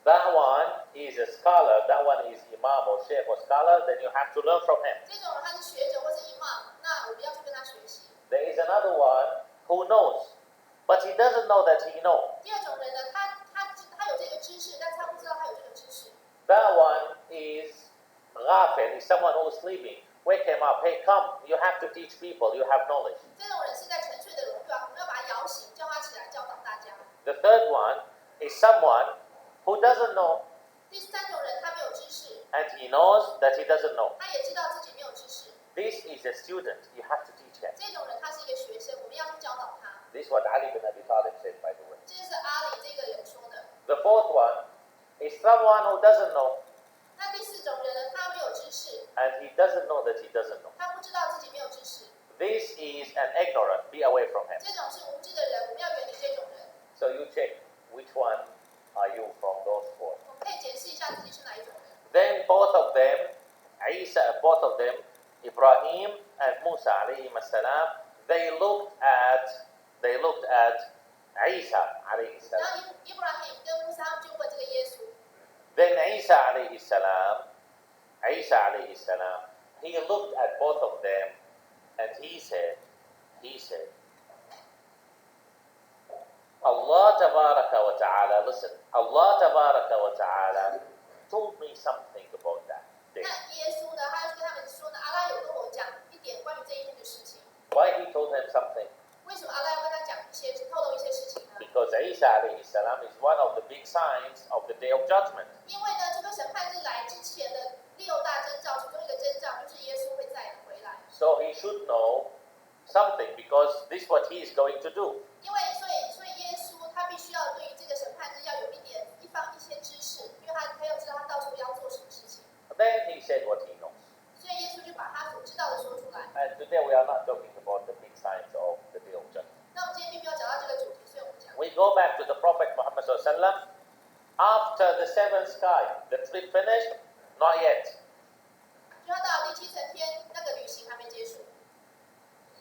That one is a scholar. That one is imam or sheikh or scholar. Then you have to learn from him. 这种人他是学者或是 imam， 那我们要去跟他学习。There is another one who knows, but he doesn't know that he knows. 第二种人呢，他有这个知识，但是他不知道他有这个知识。That one is ghafil, is someone who is sleeping. Wake him up. Hey, come. You have to teach people. You have knowledge. 这种人是在沉睡的人，我们要把他摇醒，叫他起来教导大家。The third one is someone who doesn't know. 第3种人他没有知识。And he knows that he doesn't know. 他也知道自己没有知识。This is a student. You have to teach him. 这种人他是一个学生，我们要去教导他。This is what Ali bin Abi Talib said, by the way. 这是阿里这个人说的。The fourth one is someone who doesn't know. 那第4种人呢，他没有知识。And he doesn't know that he doesn't know. 他不知道自己没有知识。This is an ignorant. Be away from him. 这种是无知的人，我们要远离这种人。So you check which one are you from those four. 我们可以检视一下自己是哪一种人。Then both of them, both of them, Ibrahim and Musa alayhim as-salam, they looked at Isa alayhi salam. 然后伊布拉希跟穆萨他们就问这个耶稣。Then Isa alayhi salam, he looked at both of them and he said, Allah tabaraka wa ta'ala, listen, Allah tabaraka wa ta'ala told me something about that day. 那耶稣呢，他就跟他们说呢，阿拉有跟我讲一点关于这一天的事情。Why he told them something? 为什么阿拉要跟他讲透露一些事情呢？ Because Isa alayhi salam is one of the big signs of the day of judgment. 因为呢，这个审判日来之前的6大征兆，其中一个征兆就是耶稣会再回来。So he should know something because this is what he is going to do. 因为所以耶稣他必须要对于这个审判日要有一些知识，因为他要知道他到时候要做什么事情。Then he said what he knows. 所以耶稣就把他所知道的说出来。And today we are not talking about the big signs of the day of judgment. 那我们今天并没有讲到这个主题，所以我们讲。We go back to the Prophet Muhammad sallallahu alaihi wasallam. After the seventh sky, the trip finished? Not yet. 就要到第7层天，那个旅行还没结束。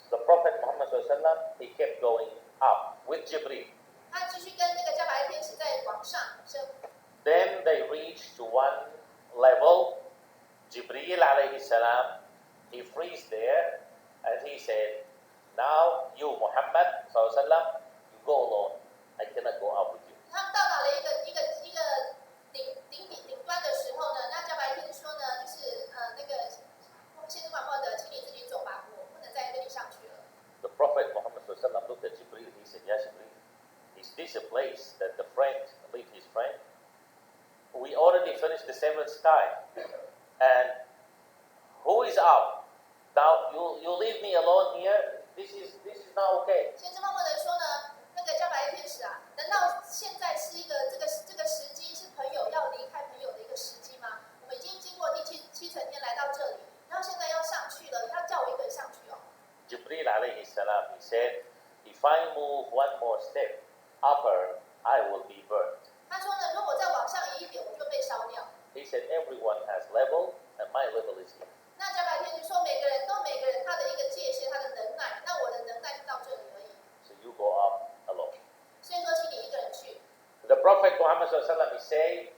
The Prophet Muhammad sallallahu alaihi wasallam, he kept going up with Jibreel. 他继续跟那个加百列天使在往上升。Then they reached to one level. Jibreel alayhi salam, he freezed there and he said, now you Muhammad sallallahu alaihi wasallam, you go alone. I cannot go up with you. 他们到达了一个顶端的时候呢，那加百列天使说呢，就是那个先知默默的，请你自己走吧，我不能再跟你上去了。The Prophet Muhammad sallallahu alaihi wasallam looked at Jibreel. He said, "Ya Jibreel, is this a place that the friend leave his friend? We already finished the seventh sky, and who is up? Now you leave me alone here. This is not okay." 先知默默的说呢，那个加百列天使啊，难道现在是一个这个时机是朋友要离开朋友的一个时机吗？我们已经经过第七层天来到这里，然后现在要上去了，要叫我一个人上去哦。Jibreel alayhi salam, he said, "If I move one more step upper, I will be burned." 他说呢，如果再往上移一点，我就被烧掉。He said, "Everyone has level, and my level is here." 那加百列天使说，每个人他的一个界限，他的能耐，那我的能耐就到这里而已。So you go up alone. 所以说，请你一个人去。The Prophet Muhammad sallallahu alaihi wasallam, he said,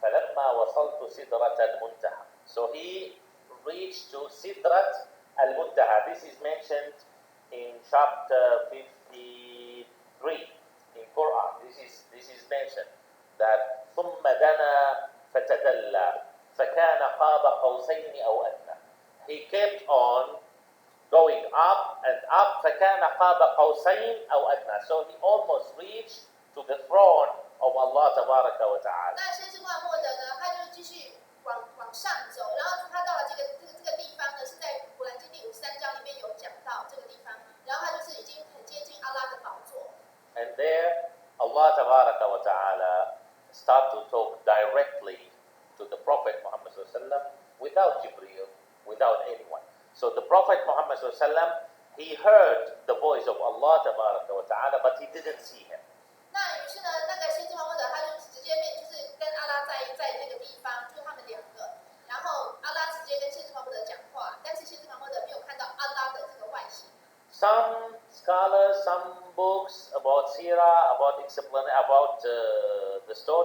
فَلَمَّا وَصَلْتُ سِدْرَةَ الْمُنْتَهَى. So he reached to Sidrat al-Muntaha. This is mentioned in chapter 53 in Quran. This is mentioned that ثُمَّ دَنَا فَتَدَلَّى فَكَانَ قَابَ قَوْسَيْنِ أَوْ أَدْنَى. He kept on going up and up. فَكَانَ قَابَ قَوْسَيْنِ أَوْ أَدْنَى. So he almost reached to the throne of Allah tabaraka wa ta'ala. 那先知默默的呢，他就继续往上走，然后他到了这个地方呢，是在古兰经第53章里面有讲到这个地方，然后他就是已经很接近阿拉的宝座。And there, Allah tabaraka wa ta'ala start to talk directly to the Prophet Muhammad sallallahu alaihi wasallam without Jibreel, without anyone. So the Prophet Muhammad sallallahu alaihi wasallam, he heard the voice of Allah tabaraka wa ta'ala, but he didn't see him. 那于是呢，那个先知默默的他就直接就是跟阿拉在那个地方，就是他们两个，然后阿拉直接跟先知默默的讲话，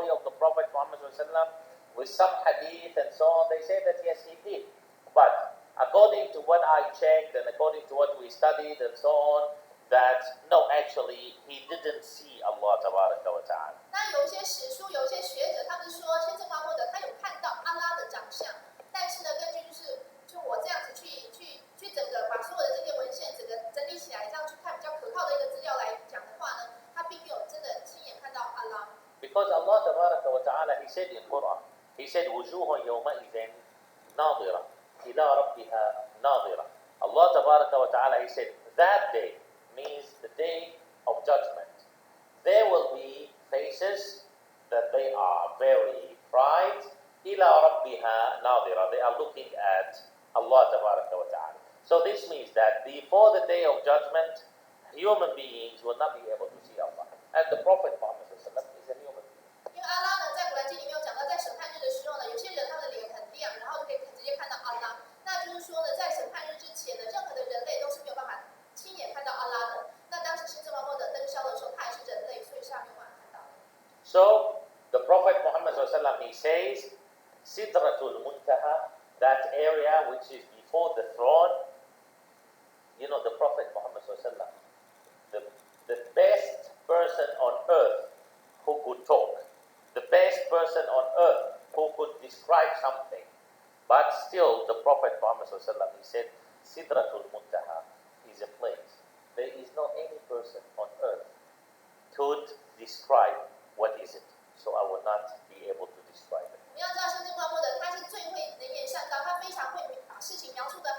story of the Prophet Muhammad with some hadith and so on, they say that yes, he did. But according to what I checked and according to what we studied and so on, that no, actually, he didn't see Allah Tabaraka wa Ta'ala. 那有一些史书，有一些学者，他们说先知穆罕默德他有看到阿拉的长相，但是呢，根据就我这样子去整个把所有的这些文献整个整理起来，这样去看比较可靠的一个资料来讲的话呢，他并没有真的亲眼看到阿拉。Because Allah Tabaraka wa Ta'ala, He said in Quran, He said, وجوه يومئذ ناظرة إلى ربها ناظرة. Allah Tabaraka wa Ta'ala, He said, that day means the day of judgment. There will be faces that they are very bright. إلى ربها ناظرة. They are looking at Allah Tabaraka wa Ta'ala. So this means that before the day of judgment, human beings will not be able to see Allah. And the Prophet Muhammad is a human being. 因为阿拉呢，在古兰经里面有讲到，在审判日的时候呢，有些人他的脸很亮，然后可以直接看到阿拉。那就是说呢，在审判日之前呢，任何的人类都是没有办法亲眼看到阿拉的。那当时先知穆罕默德登霄的时候，他也是人类，所以是他没有办法看到的。So the Prophet Muhammad he says, Sidratul Muntaha, that area which is before the throne. You know, the Prophet Muhammad the best person on earth who could talk, the best person on earth who could describe something. But still, the Prophet Muhammad he said, Sidratul Muntaha is a place. There is no any person on earth could describe what is it. So I will not be able to describe it. 你要知道，先知穆罕默德他是最会能言善道，他非常会把事情描述得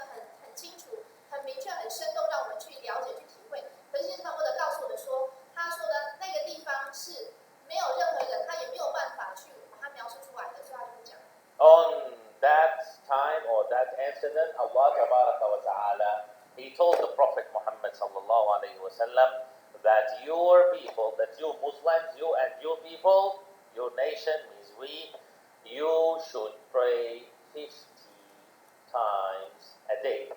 很清楚、很明确、很生动，让我们去了解、去体会。可是先知穆罕默德告诉我们说，他说的那个地方是没有任何人，他也没有办法去把它描述出来的，所以他就不讲。On that time or that incident, Allah Tabaraka wa Ta'ala, He told the Prophet Muhammad sallallahu alayhi wa sallam that your people, that you Muslims, you and your people, your nation means we, you should pray 50 times a day.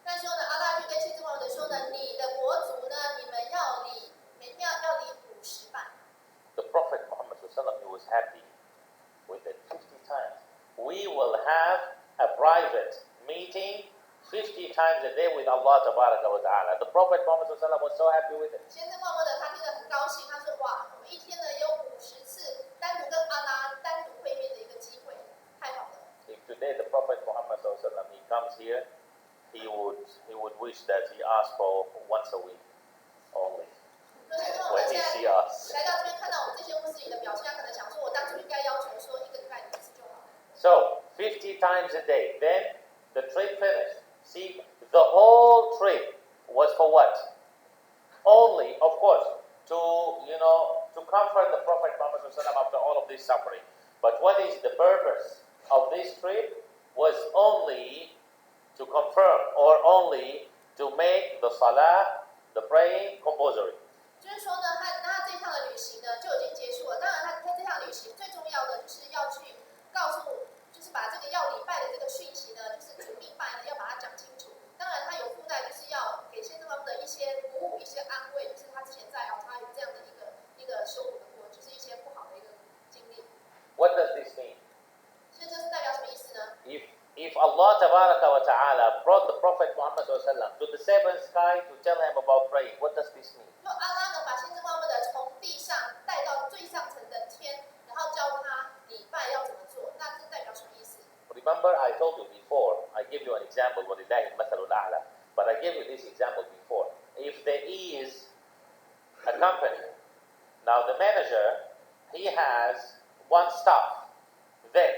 那时候呢，阿拉就跟先知穆罕默德说呢，你的国族呢，你们要礼，每天要礼50拜。The Prophet Muhammad sallallahu he was happy with it 50 times. We will have a private meeting 50 times a day with Allah Tabaraka wa Ta'ala. The Prophet Muhammad was so happy with it. 先知穆罕默德他听得很高兴，他说：“哇，我们一天呢有50次单独跟阿拉单独会面的一个机会，太好了。” If today the Prophet Muhammad he comes here, he would wish that he asked for once a week only. when he see us. 来到这边看到我们这些穆斯林的表现，他可能想说，我当初应该要求说一个礼拜1次就好。So 50 times a day. Then the trip finished. See, the whole trip was for what? Only, of course, to comfort the Prophet Muhammad after all of this suffering. But what is the purpose of this trip? Was only to confirm or only to make the salah, the praying, compulsory. 就是说呢，他这趟的旅行呢就已经结束了。当然，他这趟旅行最重要的就是要去告诉，就是把这个要礼拜的这个讯息呢，就是主礼拜呢要把它讲清楚。当然，他有附带就是要给先知们的一些鼓舞、一些安慰，就是他之前在他有这样的一个受苦的过，就是一些不好的一个经历。What does this mean? 所以这是代表什么意思呢？ If Allah Tabaraka wa Ta'ala brought the Prophet Muhammad to the seventh sky to tell him about praying, what does this mean? 若阿拉呢把先知穆罕默德从地上带到最上层的天，然后教他礼拜要怎么做，那这代表什么意思？ Remember, I told you before, I gave you an example, وَلِلَّهِ الْمَثَلُ الْأَعْلَى. But I gave you this example before. If there is a company, now the manager, he has one staff. Then,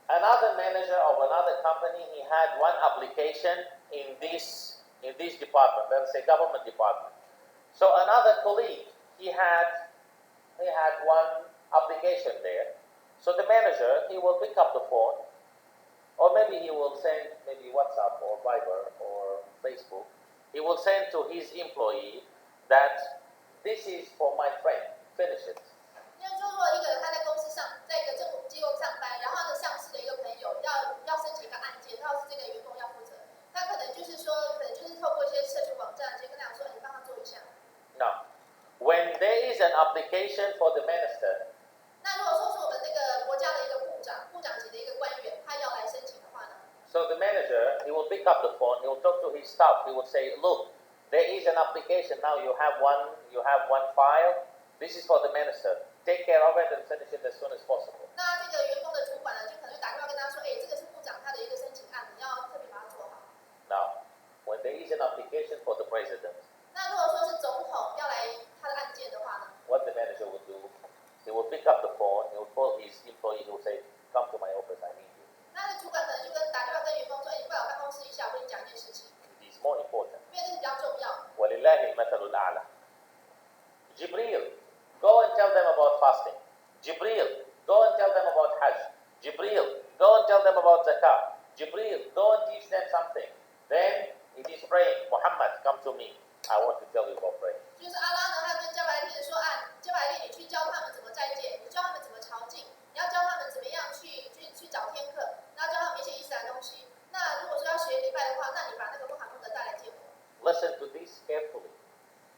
another manager of another company, he had one application in this department, let's say government department. So another colleague, he had one application there. So the manager, he will pick up the phone, or maybe he will send maybe WhatsApp or Viber or Facebook. He will send to his employee that this is for my friend. Finish it. 因为说，如果一个人他在公司上，在一个政府机构上班，然后他的上司的一个朋友要申请一个案件，他要是这个员工要负责，他可能就是透过一些社群网站，就跟他讲说，你帮他做一下。Now, when there is an application for the minister, pick up the phone, he will talk to his staff, he will say, look, there is an application now, you have one file, this is for the minister, take care of it and finish it as soon as possible. 那这个员工的主管呢，就可能打电话跟他说，这个是部长他的一个申请案，你要特别把它做好。Now, when there is an application for the president, 那如果说是总统要来他的案件的话呢， what the manager will do, he will pick up the phone, he will call his employee, he will say, come to my office, I need you. 那主管可能就打电话跟员工说，你过来我办公室一下，我跟你讲一件事情。It is more important. 因为这是比较重要。وَلِلَّهِ الْمَثَلُ الْأَعْلَى. Jibreel, go and tell them about fasting. Jibreel, go and tell them about Hajj. Jibreel, go and tell them about Zakah. Jibreel, go and teach them something. Then it is praying. Muhammad, come to me. I want to tell you about praying. 就是阿拉呢，他跟加百列说，加百列，你去教他们怎么斋戒，你教他们怎么朝觐，你要教他们怎么样去找天课，然后教他们一些伊斯兰东西。那如果说要学礼拜的话，那你把那个穆罕默德带来见我。Listen to this carefully.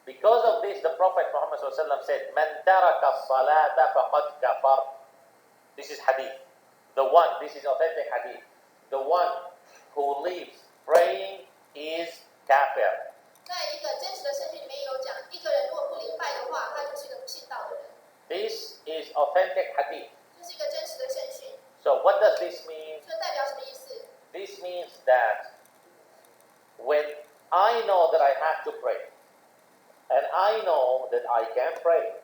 Because of this, the Prophet Muhammad said, "Man taraka as-salata faqad kafar." This is hadith. This is authentic hadith. The one who leaves praying is kafir. 在一个真实的圣经里面有讲，一个人如果不礼拜的话，他就是一个不信道的人。This is authentic hadith. 这是一个真实的圣训。So what does this mean? 这代表什么意思？ This means that when I know that I have to pray, and I know that I can pray,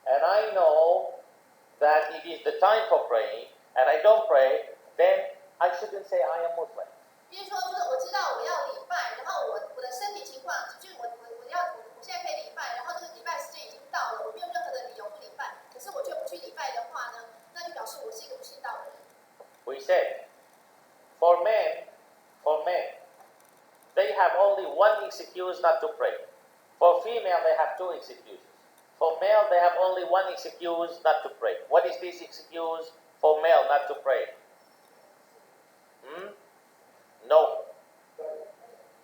and I know that it is the time for praying, and I don't pray, then I shouldn't say I am Muslim. 比如说，我知道我要礼拜，然后我的身体情况，就是我现在可以礼拜，然后这个礼拜时间已经到了，我没有任何的理由不礼拜，可是我却不去礼拜的话呢，那就表示我是一个不信道的人。We said, for men, they have only one excuse not to pray. For female, they have two excuses. For male, they have only one excuse not to pray. What is this excuse for male not to pray? No.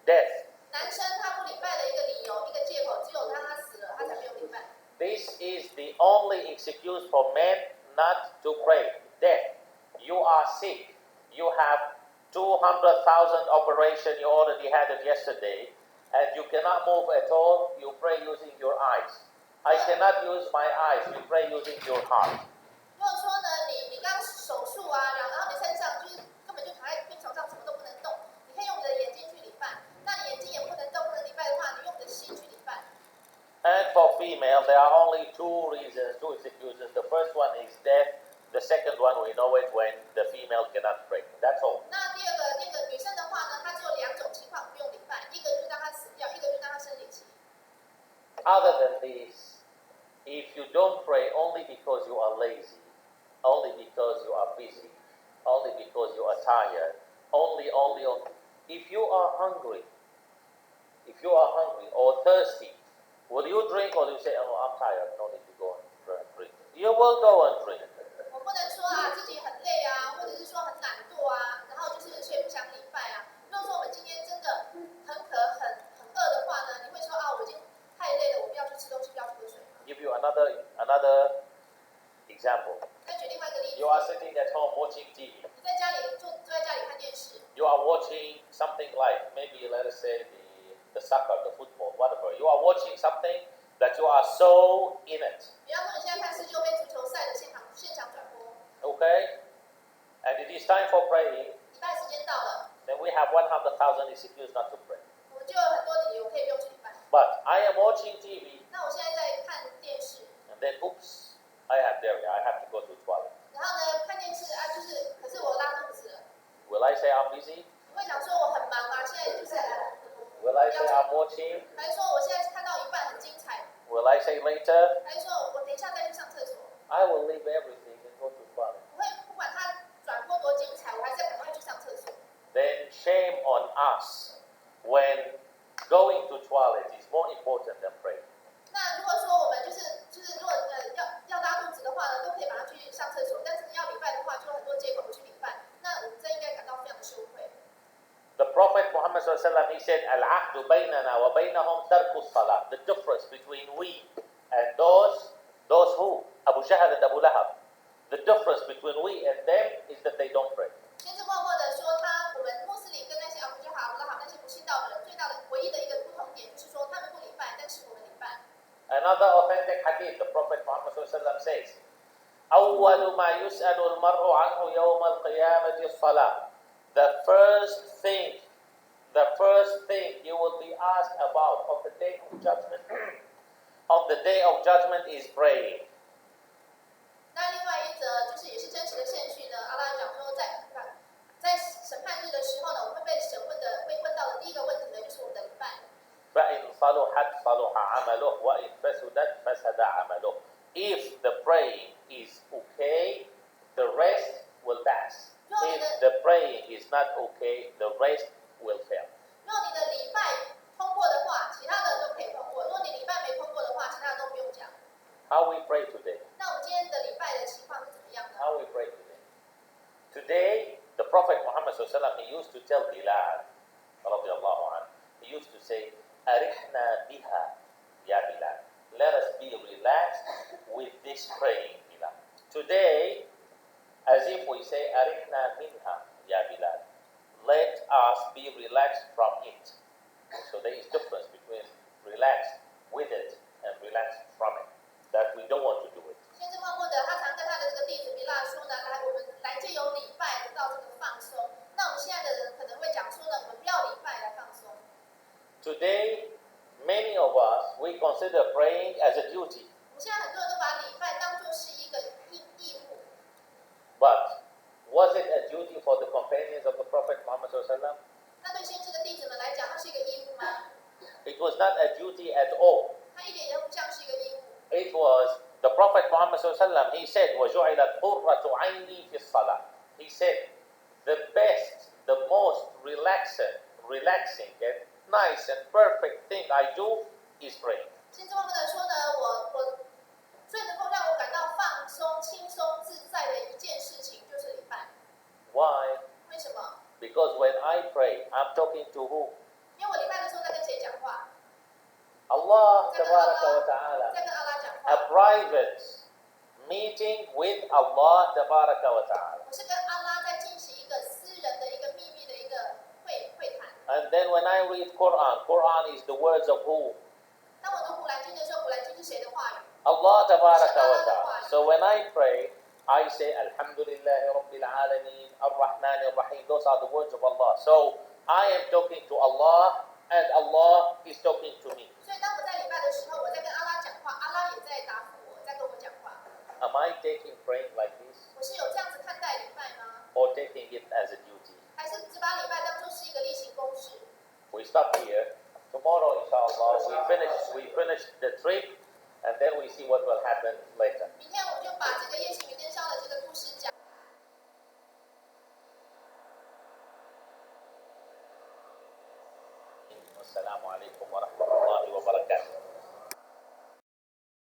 Death. 男生他不礼拜的一个理由，一个借口，只有他死了，他才没有礼拜。This is the only excuse for men not to pray. Death. You are sick. You have 200,000 operation. You already had it yesterday, and you cannot move at all. You pray using your eyes. I cannot use my eyes. You pray using your heart. 如果说呢，你刚手术啊，然后你身上就是根本就躺在病床上，什么都不能动，你可以用你的眼睛去礼拜。那你眼睛也不能动，不能礼拜的话，你用你的心去礼拜。And for female, there are only two reasons, two excuses. The first one is death. The second one, we know it when the female cannot pray. That's all. 那第二个女生的话呢，她只有两种情况不用礼拜，一个就是让她死掉，一个就是让她生理期。Other than this, if you don't pray only because you are lazy, only because you are busy, only because you are tired, only, if you are hungry or thirsty, will you drink or will you say, oh, I'm tired, no need to go and drink? You will go and drink. 我不能说自己很累啊，或者是说很懒惰啊，然后就是却不想礼拜啊。如果说我们今天真的很渴、很饿的话呢，你会说我已经太累了，我不要去吃东西，不要去喝水。Give you another example. 再举另外一个例子。You are sitting at home watching TV. 你在家里坐在家里看电视。You are watching something like maybe let us say the soccer, the football, whatever. You are watching something that you are so in it. 比方说你现在看世界杯足球赛的现场转播。Okay? And it is time for praying. 礼拜时间到了。Then we have 100,000 excuses not to pray. 我们就有很多理由可以不用去礼拜。But I am watching TV. 那我现在在看电视。And then, oops, I have to go to the toilet. 然后呢，看电视可是我拉肚子了。Will I say I'm busy? 你会想说我很忙啊，现在就是。Will I say I'm watching? 还是说我现在看到一半很精彩？ Will I say later? 还是说我等一下再去上厕所？ I will leave everything and go to the toilet. 我会不管它转播多精彩，我还是要赶快去上厕所。Then shame on us when going to toilet is more important than praying. 那如果说我们就是如果要拉肚子的话呢，都可以马上去上厕所，但是要礼拜的话，就有很多借口不去礼拜。那我们这应该感到非常的羞愧。The Prophet Muhammad he said, Al-Ahdu baynana wa baynahum tarku salah. The difference between we and those who, Abu Jahl and Abu Lahab, the difference between we and them is that they don't pray. 先知默默的说我们穆斯林跟那些阿布加哈、阿布拉道的人最大的唯一的一个不同点就是说，他们不礼拜，但是我们礼拜。Another authentic hadith, the Prophet Muhammad says, أول ما يسأل المرء عنه يوم القيامة الصلاة. The first thing you will be asked about on the day of judgment, on the day of judgment is praying. 那另外一则就是也是真实的现序呢，阿拉讲说在审判日的时候呢，我们会被问到的第一个问题呢，就是我们的礼拜。فإن صلحت صلح عمله وإن فسدت فسد عمله. If the praying is okay, the rest will pass. If the praying is not okay, the rest will fail. 如果你的礼拜通过的话，其他的都可以通过；如果你礼拜没通过的话，其他的都不用讲。How we pray today? 那我们今天的礼拜的情况是怎么样呢？ How we pray today? Today, the Prophet Muhammad sallallahu he used to tell Bilal, radiallahu anhu, he used to say, "Arihna biha, ya Bilal." Let us be relaxed with this praying, Bilal. Today, as if we say, "Arihna minha, ya Bilal." Let us be relaxed from it. So there is difference between relaxed with it and relaxed from it. That we don't want to do it. 先知默默的，他常跟他的这个弟子比拉说呢，来，我们来借由礼拜得到这个放松。那我们现在的人可能会讲说呢，我们不要礼拜来放松。Today, many of us, we consider praying as a duty. 我们现在很多人都把礼拜当作是一个义务。But was it a duty for the companions of the Prophet Muhammad sallallahu 那对先知的弟子们来讲，它是一个义务吗？ It was not a duty at all. 它一点也不像是一个义务。It was the Prophet Muhammad sallallahu he said, وَجُعِلَتْ قُرَّةُ عَيْنِي فِي الصَّلَاةِ. He said, the best, the most relaxing, and nice and perfect thing I do is praying. 先知默默的说呢，我最能够让我感到放松、轻松、自在的一件事情就是礼拜。Why? 为什么？ Because when I pray, I'm talking to who? 因为我礼拜的时候在跟谁讲话？ Allah 在跟 tabaraka 阿 wa 拉， ta'ala. 在跟阿拉讲 A 话。 private meeting with Allah tabaraka wa ta'ala. 我是跟阿拉在进行一个私人的一个秘密的一个会谈。 And then when I read Quran is the words of who? 当我读古兰经的时候，古兰经是谁的话语？ Allah tabaraka wa ta'ala. So when I pray, I say Alhamdulillahi Rabbil Alameen, Ar-Rahman Ar-Rahim. Those are the words of Allah. So I am talking to Allah and Allah is talking to me. 所以当我在礼拜的时候，我在跟阿拉讲话，阿拉也在答复我，在跟我讲话。 Am I taking praying like this 我是有这样子看待礼拜吗？ or taking it as a duty? 还是只把礼拜当作是一个例行公事？ We stop here. Tomorrow, inshallah, we finish the trip and then we see what will happen later. 明天我们就把这个夜行与登霄的这个故事讲。